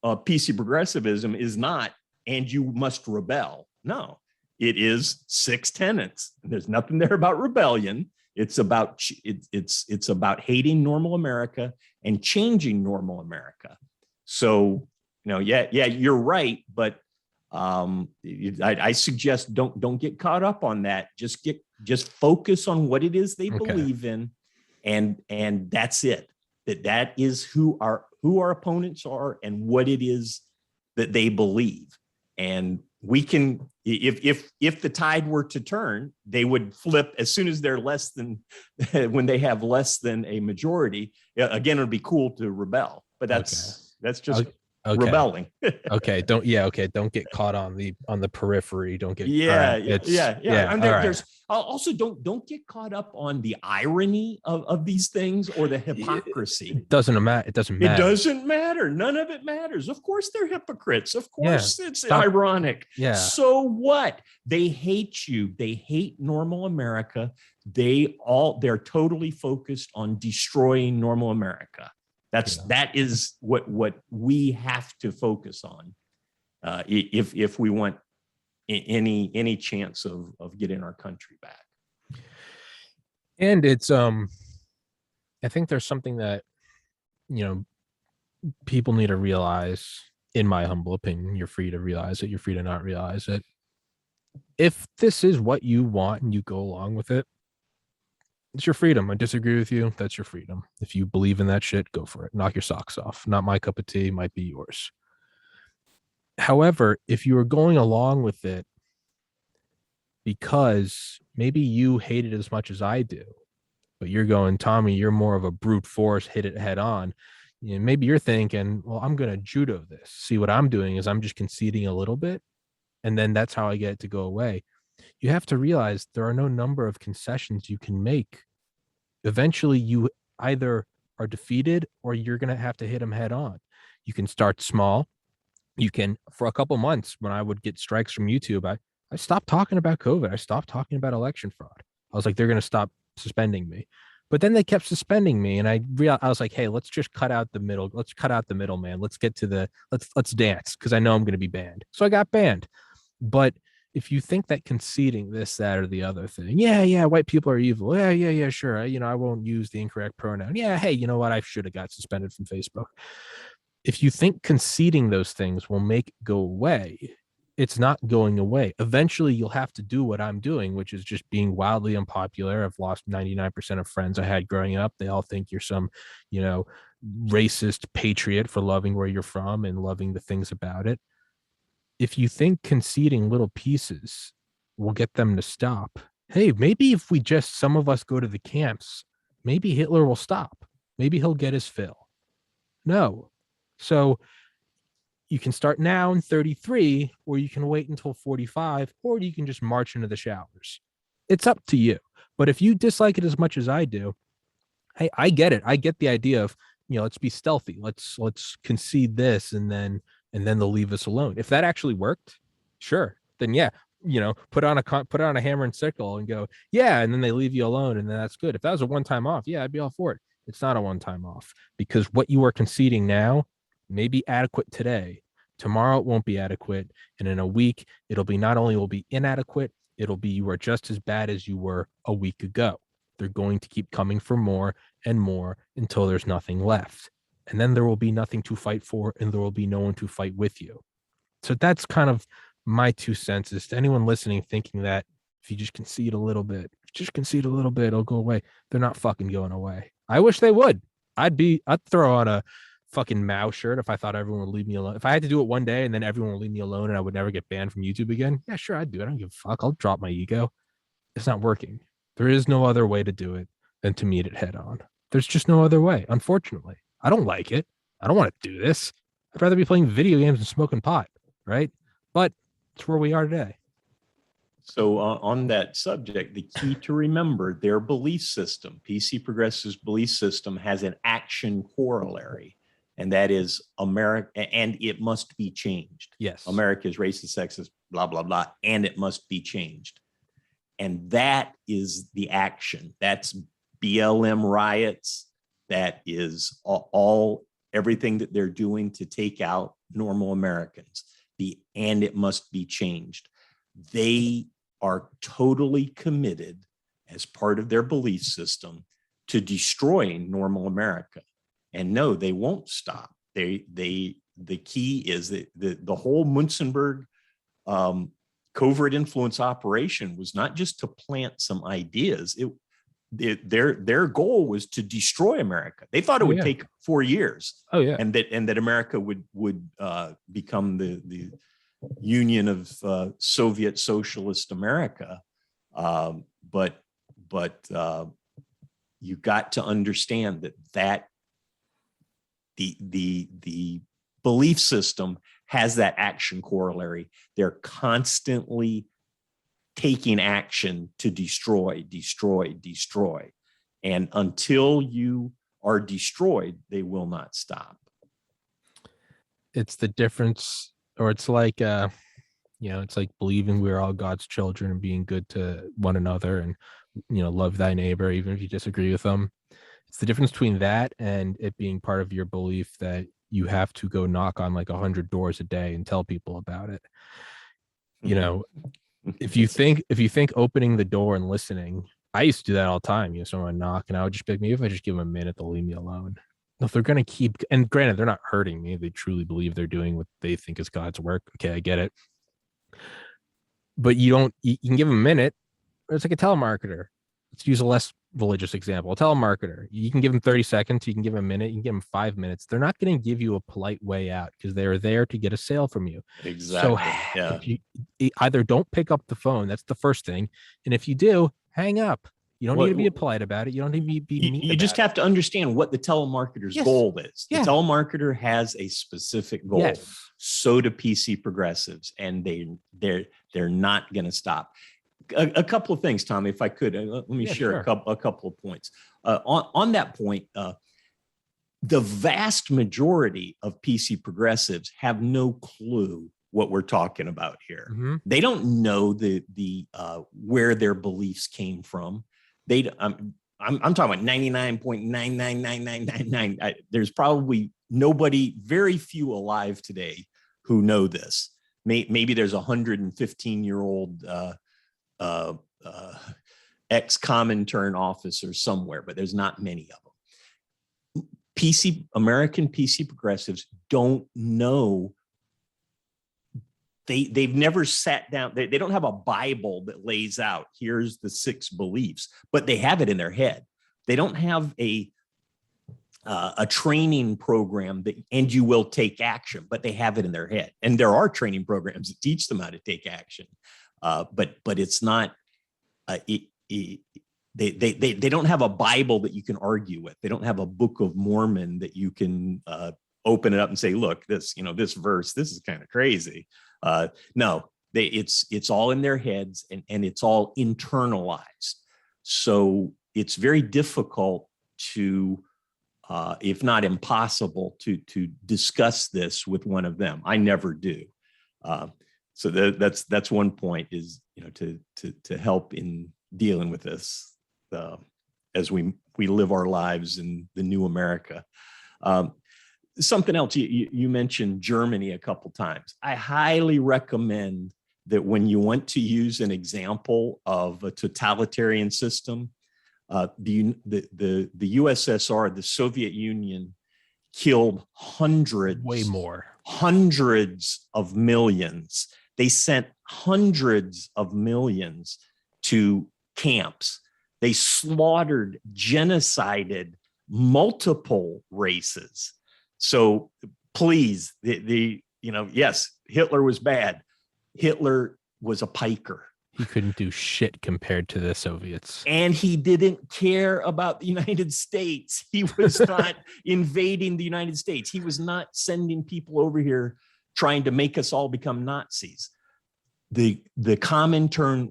Speaker 2: PC progressivism is not, and you must rebel. No, it is 6 tenets. There's nothing there about rebellion. It's about hating normal America and changing normal America. So, you're right, but I suggest don't get caught up on that. Just focus on what it is they believe in, and that's it. That is who our opponents are and what it is that they believe. And we can, if the tide were to turn, they would flip as soon as they're less than when they have less than a majority. Again, it would be cool to rebel, but that's just rebelling.
Speaker 1: Don't get caught on the periphery. Don't get
Speaker 2: There's also don't get caught up on the irony of these things or the hypocrisy.
Speaker 1: It doesn't matter. It
Speaker 2: doesn't matter. None of it matters. Of course they're hypocrites. Of course it's ironic.
Speaker 1: Yeah.
Speaker 2: So what? They hate you. They hate normal America. They're totally focused on destroying normal America. That is what we have to focus on if we want any chance of getting our country back.
Speaker 1: And it's I think there's something that people need to realize. In my humble opinion, you're free to realize it. You're free to not realize it. If this is what you want and you go along with it, it's your freedom. I disagree with you. That's your freedom. If you believe in that shit, go for it. Knock your socks off. Not my cup of tea, might be yours. However, if you are going along with it because maybe you hate it as much as I do, but you're going, Tommy, you're more of a brute force, hit it head on. Maybe you're thinking, well, I'm going to judo this. See, what I'm doing is I'm just conceding a little bit, and then that's how I get it to go away. You have to realize there are no number of concessions you can make. Eventually, you either are defeated or you're going to have to hit them head on. You can start small. You can, for a couple months, when I would get strikes from YouTube, I stopped talking about COVID. I stopped talking about election fraud. I was like, they're going to stop suspending me. But then they kept suspending me, and I was like, hey, let's just cut out the middle. Let's cut out the middleman. Let's get to let's dance, because I know I'm going to be banned. So I got banned. But if you think that conceding this, that, or the other thing, white people are evil. Yeah, sure. I won't use the incorrect pronoun. Yeah, hey, you know what? I should have got suspended from Facebook. If you think conceding those things will make it go away, it's not going away. Eventually, you'll have to do what I'm doing, which is just being wildly unpopular. I've lost 99% of friends I had growing up. They all think you're some, racist patriot for loving where you're from and loving the things about it. If you think conceding little pieces will get them to stop, hey, maybe if some of us go to the camps, maybe Hitler will stop. Maybe he'll get his fill. No. So you can start now in 33, or you can wait until 45, or you can just march into the showers. It's up to you. But if you dislike it as much as I do, hey, I get it. I get the idea of, let's be stealthy. Let's concede this, and then they'll leave us alone. If that actually worked, sure. Then put on a hammer and sickle and go, and then they leave you alone, and then that's good. If that was a one-time off, I'd be all for it. It's not a one-time off, because what you are conceding now may be adequate today. Tomorrow it won't be adequate, and in a week it'll be not only will be inadequate, it'll be you are just as bad as you were a week ago. They're going to keep coming for more and more until there's nothing left. And then there will be nothing to fight for, and there will be no one to fight with you. So that's kind of my 2 cents. Is to anyone listening thinking that if you just concede a little bit, it'll go away. They're not fucking going away. I wish they would. I'd throw on a fucking Mao shirt if I thought everyone would leave me alone. If I had to do it one day and then everyone would leave me alone and I would never get banned from YouTube again, yeah, sure, I'd do it. I don't give a fuck. I'll drop my ego. It's not working. There is no other way to do it than to meet it head on. There's just no other way, unfortunately. I don't like it. I don't want to do this. I'd rather be playing video games and smoking pot, right? But it's where we are today.
Speaker 2: So on that subject, the key to remember, their belief system, PC Progressive's belief system, has an action corollary, and that is America, and it must be changed.
Speaker 1: Yes.
Speaker 2: America is racist, sexist, blah, blah, blah, and it must be changed. And that is the action. That's BLM riots. That is everything that they're doing to take out normal Americans. And it must be changed. They are totally committed, as part of their belief system, to destroying normal America. And no, they won't stop. The key is that the whole Munzenberg covert influence operation was not just to plant some ideas. Their goal was to destroy America. They thought it would take 4 years.
Speaker 1: Oh yeah.
Speaker 2: And that America would become the union of Soviet socialist America. But you got to understand that the belief system has that action corollary. They're constantly taking action to destroy. And until you are destroyed, they will not stop.
Speaker 1: It's the difference, or it's like, it's like believing we're all God's children and being good to one another and, love thy neighbor, even if you disagree with them. It's the difference between that and it being part of your belief that you have to go knock on like 100 doors a day and tell people about it. If you think opening the door and listening, I used to do that all the time. Someone knock and I would just be like, maybe if I just give them a minute, they'll leave me alone. If they're going to keep, and granted, they're not hurting me. They truly believe they're doing what they think is God's work. Okay, I get it. But you can give them a minute. It's like a telemarketer. Let's use a less religious example. A telemarketer, you can give them 30 seconds, you can give them a minute, you can give them 5 minutes. They're not going to give you a polite way out because they're there to get a sale from you.
Speaker 2: Exactly.
Speaker 1: So
Speaker 2: yeah.
Speaker 1: if you either don't pick up the phone, that's the first thing. And if you do, hang up. You don't need to be polite about it. You don't need to be mean.
Speaker 2: You just have to understand what the telemarketer's goal is. The telemarketer has a specific goal. Yes. So do PC Progressives, and they're not going to stop. A couple of things, Tommy, if I could, let me share a couple of points. On that point, the vast majority of PC Progressives have no clue what we're talking about here. Mm-hmm. They don't know the where their beliefs came from. I'm talking about 99.9999999. There's probably very few alive today who know this. Maybe there's a 115-year-old ex-Comintern officer somewhere, but there's not many of them. American PC Progressives don't know. They've never sat down. They don't have a Bible that lays out, here's the 6 beliefs, but they have it in their head. They don't have a training program and you will take action, but they have it in their head. And there are training programs that teach them how to take action. But it's not, they don't have a Bible that you can argue with. They don't have a Book of Mormon that you can open it up and say, look, this verse, this is kind of crazy. No, it's all in their heads and it's all internalized. So it's very difficult to, if not impossible, to discuss this with one of them. I never do. So that's one point, is to help in dealing with this as we live our lives in the new America. Something else, you mentioned Germany a couple times. I highly recommend that when you want to use an example of a totalitarian system, the USSR, the Soviet Union, killed hundreds of millions. They sent hundreds of millions to camps. They slaughtered, genocided multiple races. So please, yes, Hitler was bad. Hitler was a piker.
Speaker 1: He couldn't do shit compared to the Soviets.
Speaker 2: And he didn't care about the United States. He was not invading the United States. He was not sending people over here trying to make us all become Nazis. The Comintern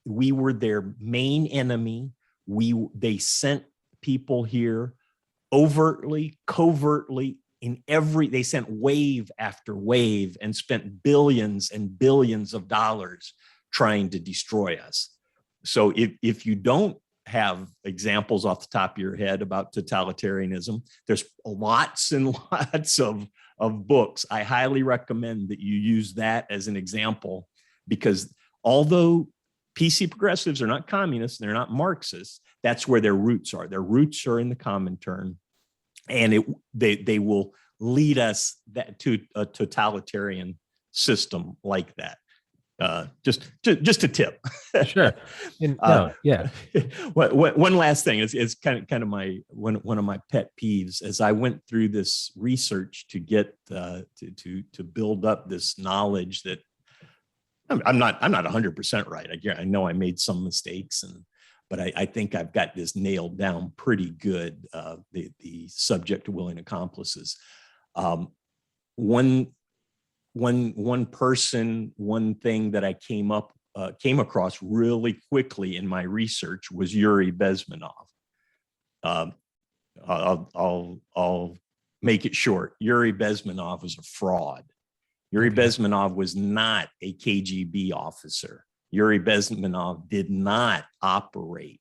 Speaker 2: we were their main enemy. They sent people here overtly, covertly, they sent wave after wave and spent billions and billions of dollars trying to destroy us. So if you don't have examples off the top of your head about totalitarianism, there's lots and lots of books. I highly recommend that you use that as an example, because although PC progressives are not communists, they're not Marxists, that's where their roots are. Their roots are in the Comintern, and they will lead us to a totalitarian system like that. Just a tip.
Speaker 1: Sure. Yeah.
Speaker 2: One last thing is kind of my one of my pet peeves. As I went through this research to get to build up this knowledge that I'm not 100% right. I know I made some mistakes, but I think I've got this nailed down pretty good. The subject of willing accomplices. One thing that I came across really quickly in my research was Yuri Bezmenov. I'll make it short. Yuri Bezmenov was a fraud. Yuri Bezmenov was not a KGB officer. Yuri Bezmenov did not operate.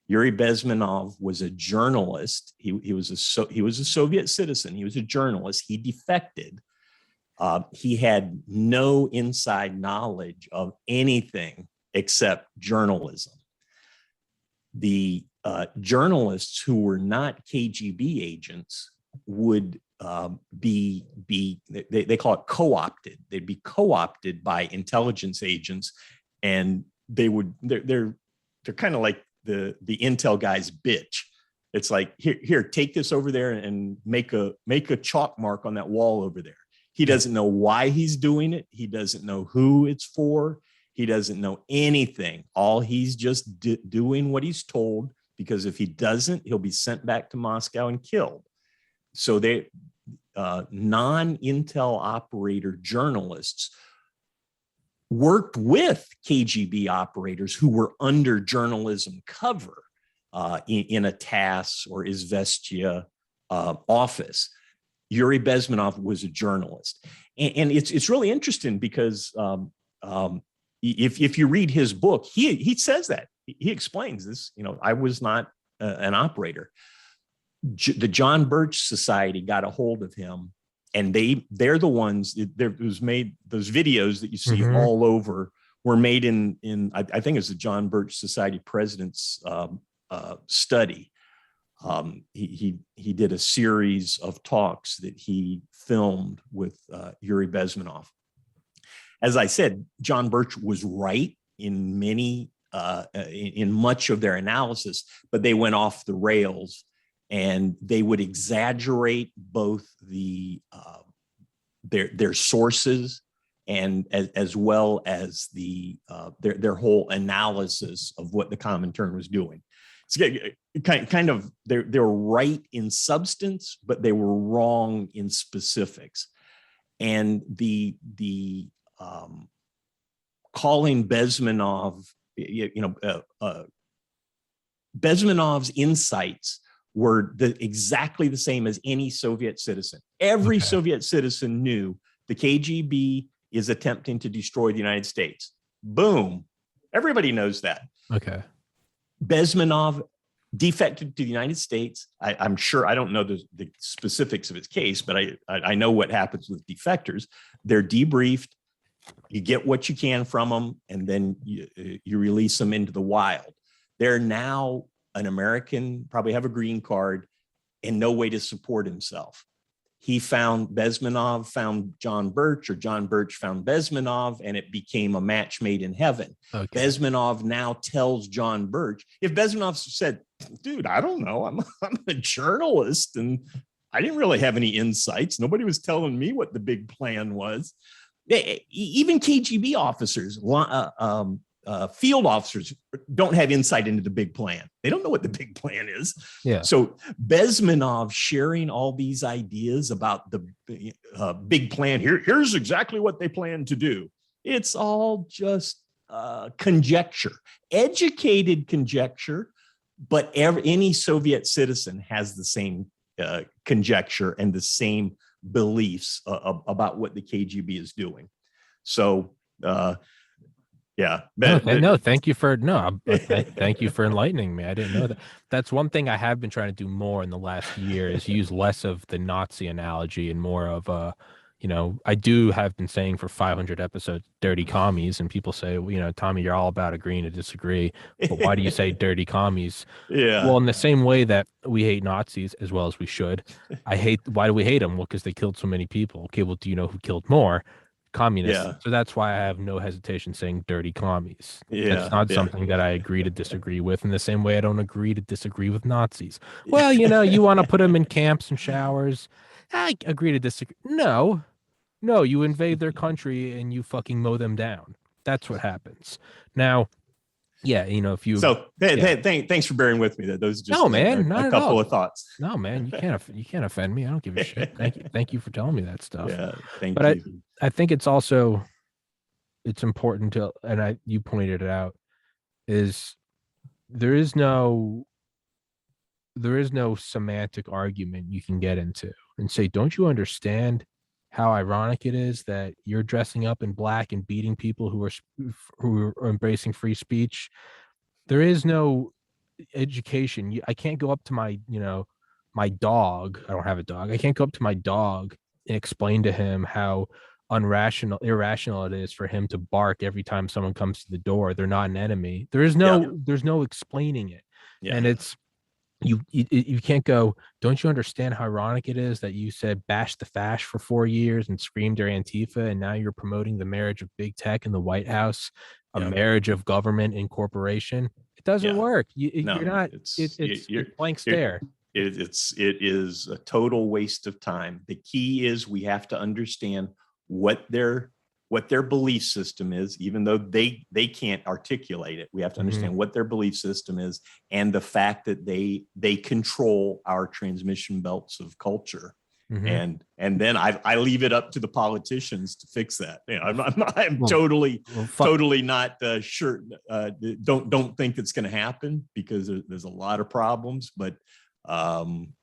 Speaker 2: Yuri Bezmenov was a journalist. He was a Soviet citizen. He was a journalist. He defected. He had no inside knowledge of anything except journalism. The journalists who were not KGB agents would they call it co-opted. They'd be co-opted by intelligence agents, and they're kind of like the intel guy's bitch. It's like, here, take this over there and make a chalk mark on that wall over there. He doesn't know why he's doing it. He doesn't know who it's for. He doesn't know anything. All he's just doing what he's told, because if he doesn't, he'll be sent back to Moscow and killed. So they non-intel operator journalists worked with KGB operators who were under journalism cover in a TASS or Izvestia office. Yuri Bezmenov was a journalist. And it's really interesting because if you read his book, he says that. He explains this. I was not an operator. The John Birch Society got a hold of him, and they're the ones. It was made, those videos that you see all over were made in I think it's the John Birch Society president's study. He did a series of talks that he filmed with Yuri Bezmenov. As I said, John Birch was right in much of their analysis, but they went off the rails, and they would exaggerate both their sources and as well as their whole analysis of what the Comintern was doing. It's kind of they were right in substance, but they were wrong in specifics. And the calling Bezmenov, Bezmenov's insights were exactly the same as any Soviet citizen. Every Soviet citizen knew the KGB is attempting to destroy the United States. Boom. Everybody knows that.
Speaker 1: Okay.
Speaker 2: Bezmenov defected to the United States. I'm sure, I don't know the specifics of his case, but I know what happens with defectors. They're debriefed. You get what you can from them, and then you release them into the wild. They're now an American, probably have a green card, and no way to support himself. Bezmenov found John Birch, or John Birch found Bezmenov, and it became a match made in heaven.
Speaker 1: Okay.
Speaker 2: Bezmenov now tells John Birch, if Bezmenov said, dude, I don't know, I'm a journalist and I didn't really have any insights. Nobody was telling me what the big plan was. Even KGB officers, field officers don't have insight into the big plan. They don't know what the big plan is.
Speaker 1: Yeah.
Speaker 2: So Bezmenov sharing all these ideas about the big plan. Here's exactly what they plan to do. It's all just conjecture, educated conjecture, but any Soviet citizen has the same conjecture and the same beliefs about what the KGB is doing. So, yeah.
Speaker 1: Thank you for thank you for enlightening me. I didn't know that. That's one thing I have been trying to do more in the last year, is use less of the Nazi analogy and more of I do have been saying for 500 episodes, dirty commies, and people say, Tommy, you're all about agreeing to disagree, but why do you say dirty commies?
Speaker 2: Yeah.
Speaker 1: Well, in the same way that we hate Nazis as well as we should, why do we hate them? Well, because they killed so many people. Okay, well, do you know who killed more? Communists.
Speaker 2: Yeah.
Speaker 1: So that's why I have no hesitation saying dirty commies.
Speaker 2: Yeah.
Speaker 1: That's not something that I agree to disagree with, in the same way I don't agree to disagree with Nazis. Well, you want to put them in camps and showers. I agree to disagree. No, you invade their country and you fucking mow them down. That's what happens. Now, yeah, if you.
Speaker 2: So thanks for bearing with me. Those are just a couple of thoughts.
Speaker 1: No, man, you can't offend me. I don't give a shit. Thank you for telling me that stuff.
Speaker 2: Yeah, thank you.
Speaker 1: I think it's important to, and you pointed it out, is there is no semantic argument you can get into and say, don't you understand how ironic it is that you're dressing up in black and beating people who are embracing free speech? There is no education. I can't go up to my dog. I don't have a dog. I can't go up to my dog and explain to him how irrational it is for him to bark every time someone comes to the door. They're not an enemy. There's no explaining it. Yeah. And it's, you can't go, don't you understand how ironic it is that you said bash the fash for 4 years and screamed your Antifa, and now you're promoting the marriage of big tech in the White House, a marriage of government and corporation? It doesn't work. You're not. It's blank stare.
Speaker 2: It is a total waste of time. The key is we have to understand what their belief system is, even though they can't articulate it. We have to understand what their belief system is, and the fact that they control our transmission belts of culture. And then I leave it up to the politicians to fix that. I'm totally not sure. Don't think it's going to happen, because there's a lot of problems, but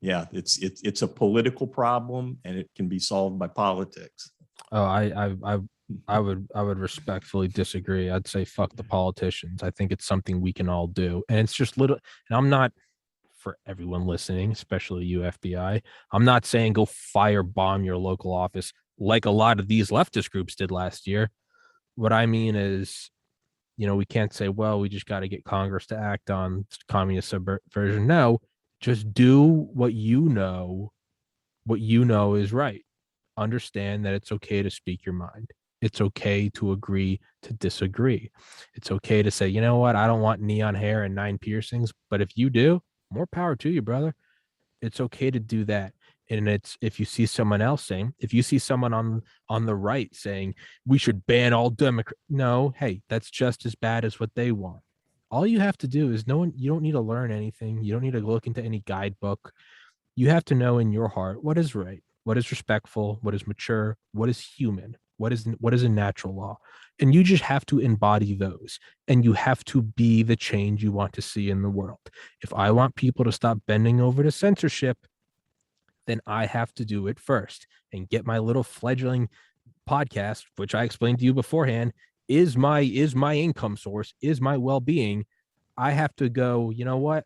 Speaker 2: it's a political problem, and it can be solved by politics.
Speaker 1: Oh, I would respectfully disagree. I'd say fuck the politicians. I think it's something we can all do, and it's just little. And I'm not, for everyone listening, especially you FBI, I'm not saying go firebomb your local office like a lot of these leftist groups did last year. What I mean is, we can't say, well, we just got to get Congress to act on communist subversion. No, just do what you know is right. Understand that it's okay to speak your mind. It's okay to agree to disagree. It's okay to say, you know what, I don't want neon hair and 9 piercings, but if you do, more power to you, brother. It's okay to do that. And it's, if you see someone on the right saying we should ban all Democrats, no, hey, that's just as bad as what they want. All you have to do is you don't need to learn anything. You don't need to look into any guidebook. You have to know in your heart what is right, what is respectful, what is mature, what is human, what is a natural law. And you just have to embody those, and you have to be the change you want to see in the world. If I want people to stop bending over to censorship, then I have to do it first, and get my little fledgling podcast, which I explained to you beforehand, is my income source, is my well-being. I have to go, you know what?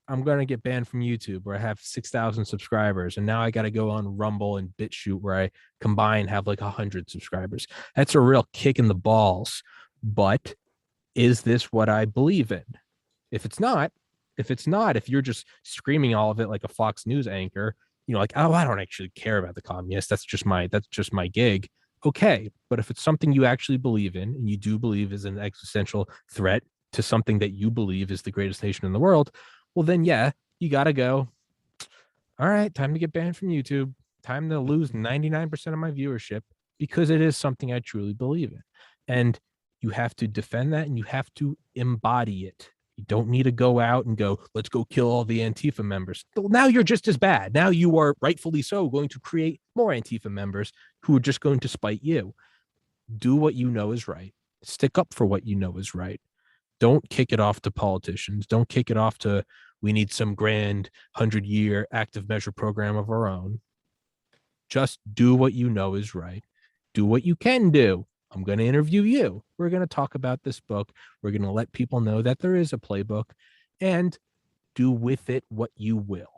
Speaker 1: I'm going to get banned from YouTube, where I have 6,000 subscribers. And now I got to go on Rumble and BitChute, where I combine have like 100 subscribers. That's a real kick in the balls. But is this what I believe in? If you're just screaming all of it like a Fox News anchor, like, oh, I don't actually care about the communists. That's just my gig. Okay. But if it's something you actually believe in and you do believe is an existential threat to something that you believe is the greatest nation in the world, well, then, yeah, you got to go, all right, time to get banned from YouTube. Time to lose 99% of my viewership because it is something I truly believe in. And you have to defend that and you have to embody it. You don't need to go out and go, let's go kill all the Antifa members. Well, now you're just as bad. Now you are rightfully so going to create more Antifa members who are just going to spite you. Do what you know is right. Stick up for what you know is right. Don't kick it off to politicians. Don't kick it off to, we need some grand 100-year active measure program of our own. Just do what you know is right. Do what you can do. I'm going to interview you. We're going to talk about this book. We're going to let people know that there is a playbook, and do with it what you will.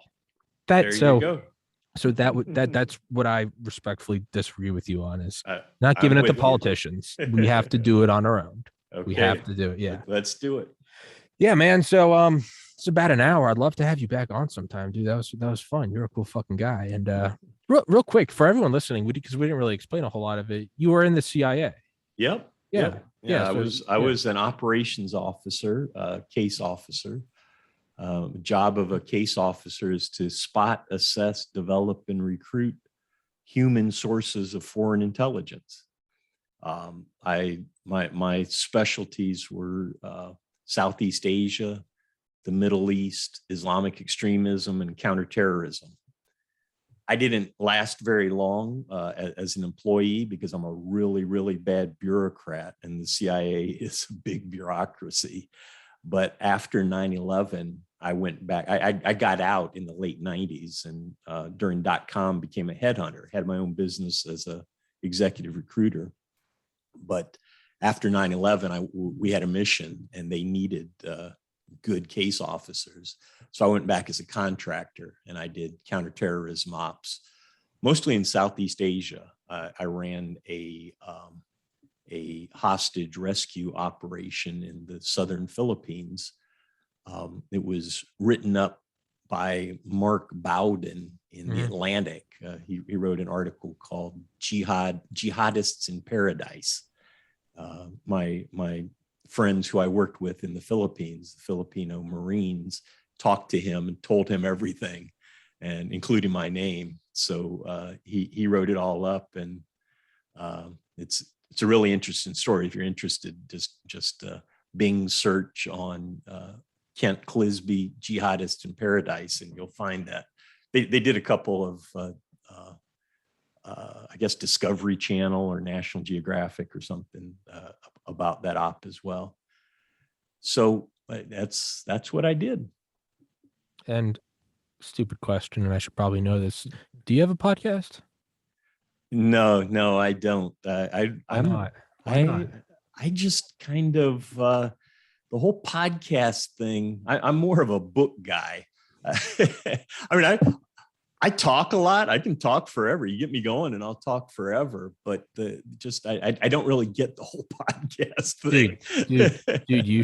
Speaker 2: There you go.
Speaker 1: So that's what I respectfully disagree with you on, is not
Speaker 2: I'm
Speaker 1: giving it to
Speaker 2: with you.
Speaker 1: politicians. We have to do it on our own.
Speaker 2: Okay.
Speaker 1: We have to do it. Yeah.
Speaker 2: Let's do it.
Speaker 1: Yeah, man. So it's about an hour. I'd love to have you back on sometime, dude. That was fun. You're a cool fucking guy. And real quick for everyone listening, because we didn't really explain a whole lot of it. You were in the CIA.
Speaker 2: Yep.
Speaker 1: Yeah.
Speaker 2: Yeah. I was an operations officer, case officer. Job of a case officer is to spot, assess, develop, and recruit human sources of foreign intelligence. My specialties were Southeast Asia, the Middle East, Islamic extremism, and counterterrorism. I didn't last very long as an employee because I'm a really, really bad bureaucrat, and the CIA is a big bureaucracy. But after 9/11, I went back. I got out in the late 90s, and during .com became a headhunter, had my own business as a executive recruiter. But after 9/11, we had a mission, and they needed good case officers. So I went back as a contractor, and I did counterterrorism ops, mostly in Southeast Asia. I ran a hostage rescue operation in the southern Philippines. It was written up by Mark Bowden in the Atlantic. He wrote an article called Jihadists in Paradise. My friends who I worked with in the Philippines, the Filipino Marines, talked to him and told him everything, and including my name. So he wrote it all up, and it's a really interesting story. If you're interested, just Bing search on Kent Clizbe, Jihadists in Paradise, and you'll find that. They did a couple of, I guess, Discovery Channel or National Geographic or something about that op as well. So that's what I did.
Speaker 1: And stupid question, and I should probably know this. Do you have a podcast?
Speaker 2: No, I don't.
Speaker 1: Why not?
Speaker 2: I just kind of the whole podcast thing. I'm more of a book guy. I mean, I talk a lot. I can talk forever. You get me going, and I'll talk forever. But I don't really get the whole podcast thing.
Speaker 1: Dude, you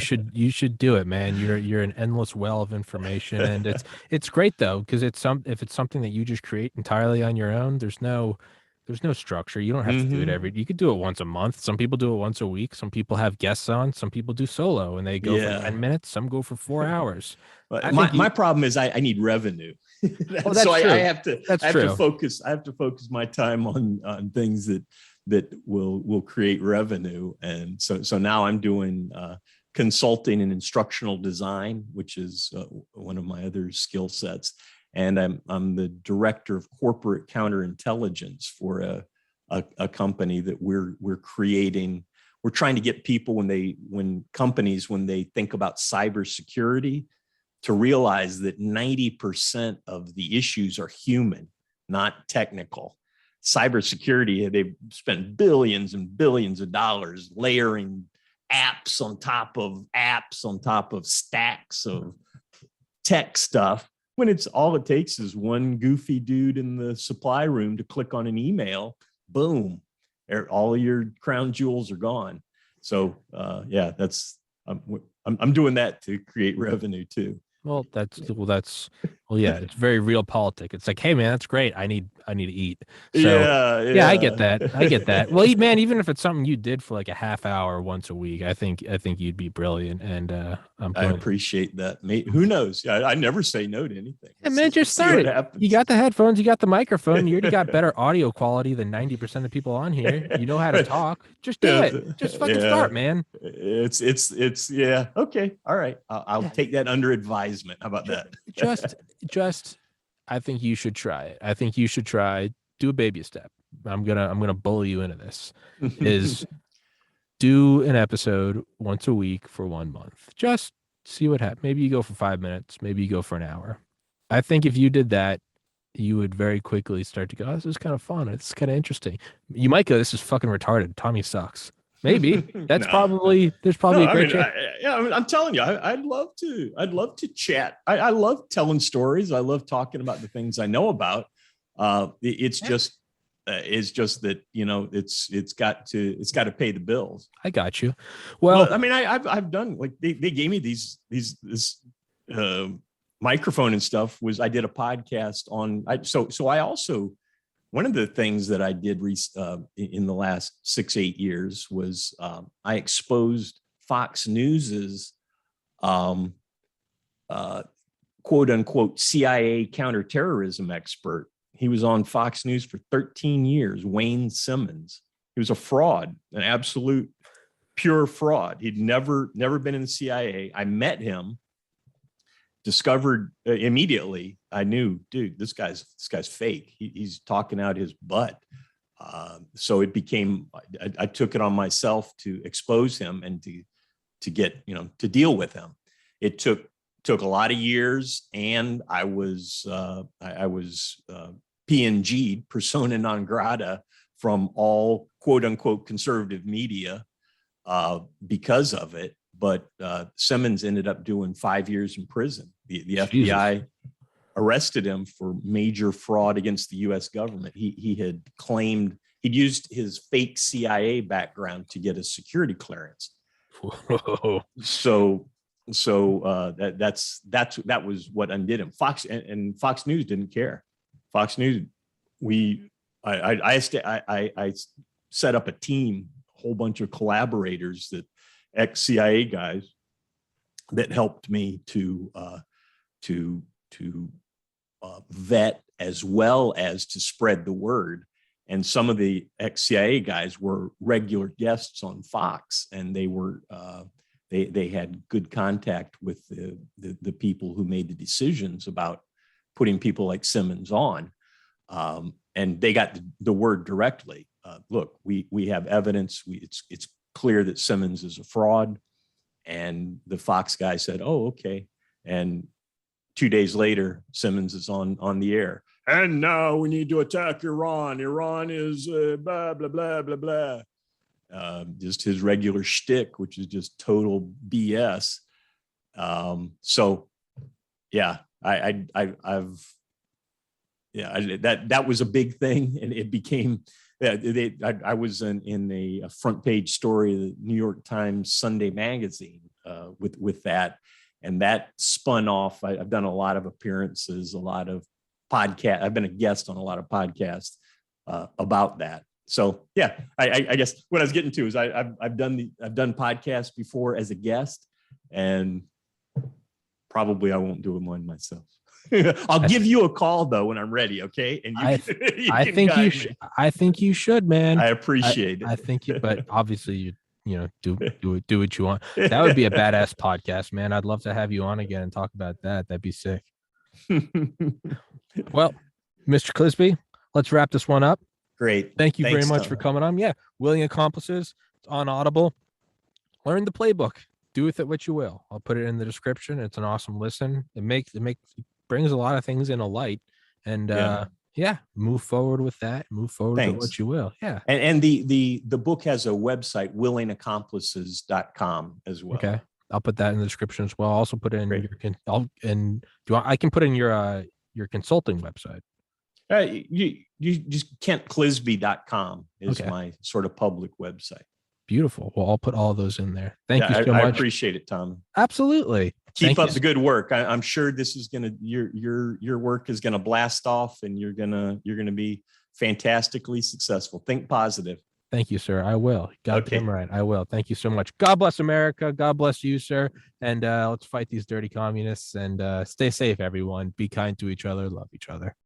Speaker 1: should do it, man. You're an endless well of information, and it's great though, because if it's something that you just create entirely on your own, there's no structure. You don't have to do it you could do it once a month. Some people do it once a week. Some people have guests on. Some people do solo, and they go for 10 minutes. Some go for 4 hours.
Speaker 2: My problem is I need revenue. So I have to focus. I have to focus my time on things that will create revenue. And so now I'm doing consulting and instructional design, which is one of my other skill sets. And I'm the director of corporate counterintelligence for a company that we're creating. We're trying to get people when companies think about cybersecurity, to realize that 90% of the issues are human, not technical. Cybersecurity, they've spent billions and billions of dollars layering apps on top of stacks of tech stuff, when all it takes is one goofy dude in the supply room to click on an email, boom, all of your crown jewels are gone. So I'm doing that to create revenue too.
Speaker 1: Well, that's Well, yeah, it's very real politic. It's like, hey man, that's great. I need to eat. So
Speaker 2: Yeah,
Speaker 1: yeah, I get that. I
Speaker 2: yeah.
Speaker 1: get that. Well, man, even if it's something you did for like a half hour once a week, I think you'd be brilliant. And I'm
Speaker 2: I
Speaker 1: going to.
Speaker 2: appreciate that, mate. Who knows? I never say no to anything.
Speaker 1: And man,
Speaker 2: Let's
Speaker 1: just
Speaker 2: see
Speaker 1: start
Speaker 2: what
Speaker 1: it. You
Speaker 2: happens.
Speaker 1: got the headphones, you got the microphone, you already got better audio quality than 90% of people on here. You know how to talk. Just do it. Just fucking
Speaker 2: Yeah,
Speaker 1: start, man.
Speaker 2: it's yeah. Okay, all right. I'll
Speaker 1: Yeah.
Speaker 2: take that under advisement. How about
Speaker 1: Ju-
Speaker 2: that?
Speaker 1: Just, just, I think you should try it. I think you should try. Do a baby step. I'm gonna bully you into this. Is do an episode once a week for 1 month. Just see what happens. Maybe you go for 5 minutes. Maybe you go for an hour. I think if you did that, you would very quickly start to go, oh, this is kind of fun. It's kind of interesting. You might go, this is fucking retarded. Tommy sucks. Maybe. That's
Speaker 2: No, no,
Speaker 1: probably, there's
Speaker 2: no.
Speaker 1: probably a
Speaker 2: I
Speaker 1: great
Speaker 2: mean,
Speaker 1: chance.
Speaker 2: yeah, I'm telling you, I'd love to chat. I love telling stories. I love talking about the things I know about.
Speaker 1: Yeah,
Speaker 2: It's just that it's got to pay the bills.
Speaker 1: I got you.
Speaker 2: Well,
Speaker 1: Well,
Speaker 2: I mean, I've done like they gave me this uh, microphone and stuff. Was I did a podcast on so I also one of the things that I did in the last 6-8 years was I exposed Fox News's um, uh, quote unquote CIA counterterrorism expert. He was on Fox News for 13 years, Wayne Simmons. He was a fraud, an absolute pure fraud. He'd never been in the CIA. I met him, discovered immediately. I knew, dude, this guy's fake. He's talking out his butt. So it became. I took it on myself to expose him and to get to deal with him. It took a lot of years, and I was PNG'd, persona non grata, from all quote unquote conservative media because of it. But Simmons ended up doing 5 years in prison. The
Speaker 1: Jesus.
Speaker 2: FBI arrested him for major fraud against the U.S. government. He had claimed he'd used his fake CIA background to get a security clearance.
Speaker 1: Whoa.
Speaker 2: So that was what undid him. And Fox News didn't care. Fox News, I set up a team, a whole bunch of collaborators, that ex-CIA guys, that helped me to vet as well as to spread the word. And some of the ex-CIA guys were regular guests on Fox, and they were they had good contact with the people who made the decisions about putting people like Simmons on, and they got the word directly. Look, we have evidence. It's clear that Simmons is a fraud, and the Fox guy said, "Oh, okay." And 2 days later, Simmons is on the air. And now we need to attack Iran. Iran is blah blah blah blah blah. Just his regular shtick, which is just total BS. So, yeah, I've that was a big thing, and it became. I was in a front page story of the New York Times Sunday magazine with that, and that spun off. I've done a lot of appearances, a lot of podcast. I've been a guest on a lot of podcasts about that. So yeah, I guess what I was getting to is I've done podcasts before as a guest, and probably I won't do one myself. I'll give you a call though when I'm ready, okay? And
Speaker 1: I think you should. I think you should, man.
Speaker 2: I appreciate
Speaker 1: I
Speaker 2: it.
Speaker 1: think you, but obviously do what you want. That would be a badass podcast, man. I'd love to have you on again and talk about that. That'd be sick. Well, Mr. Clizbe, let's wrap this one up.
Speaker 2: Great.
Speaker 1: Thank you very
Speaker 2: Thanks,
Speaker 1: much
Speaker 2: Tom.
Speaker 1: for coming on. Yeah, Willing Accomplices. It's on Audible. Learn the playbook. Do with it what you will. I'll put it in the description. It's an awesome listen. It brings a lot of things in a light, and move forward with that. Move forward with what you will. Yeah.
Speaker 2: And the book has a website, willingaccomplices.com as well.
Speaker 1: Okay. I'll put that in the description as well. I'll also put in I can put in your consulting website.
Speaker 2: You just KentClizbe.com is my sort of public website.
Speaker 1: Beautiful. Well, I'll put all those in there. Thank you
Speaker 2: Yeah,
Speaker 1: so
Speaker 2: I
Speaker 1: much.
Speaker 2: appreciate it, Tom.
Speaker 1: Absolutely.
Speaker 2: Keep
Speaker 1: Thank
Speaker 2: up
Speaker 1: you.
Speaker 2: the good work. I'm sure this is gonna your work is gonna blast off, and you're gonna be fantastically successful. Think positive.
Speaker 1: Thank you, sir. I will. Goddamn
Speaker 2: Okay.
Speaker 1: right. I will. Thank you so much. God bless America. God bless you, sir. And let's fight these dirty communists and stay safe, everyone. Be kind to each other. Love each other.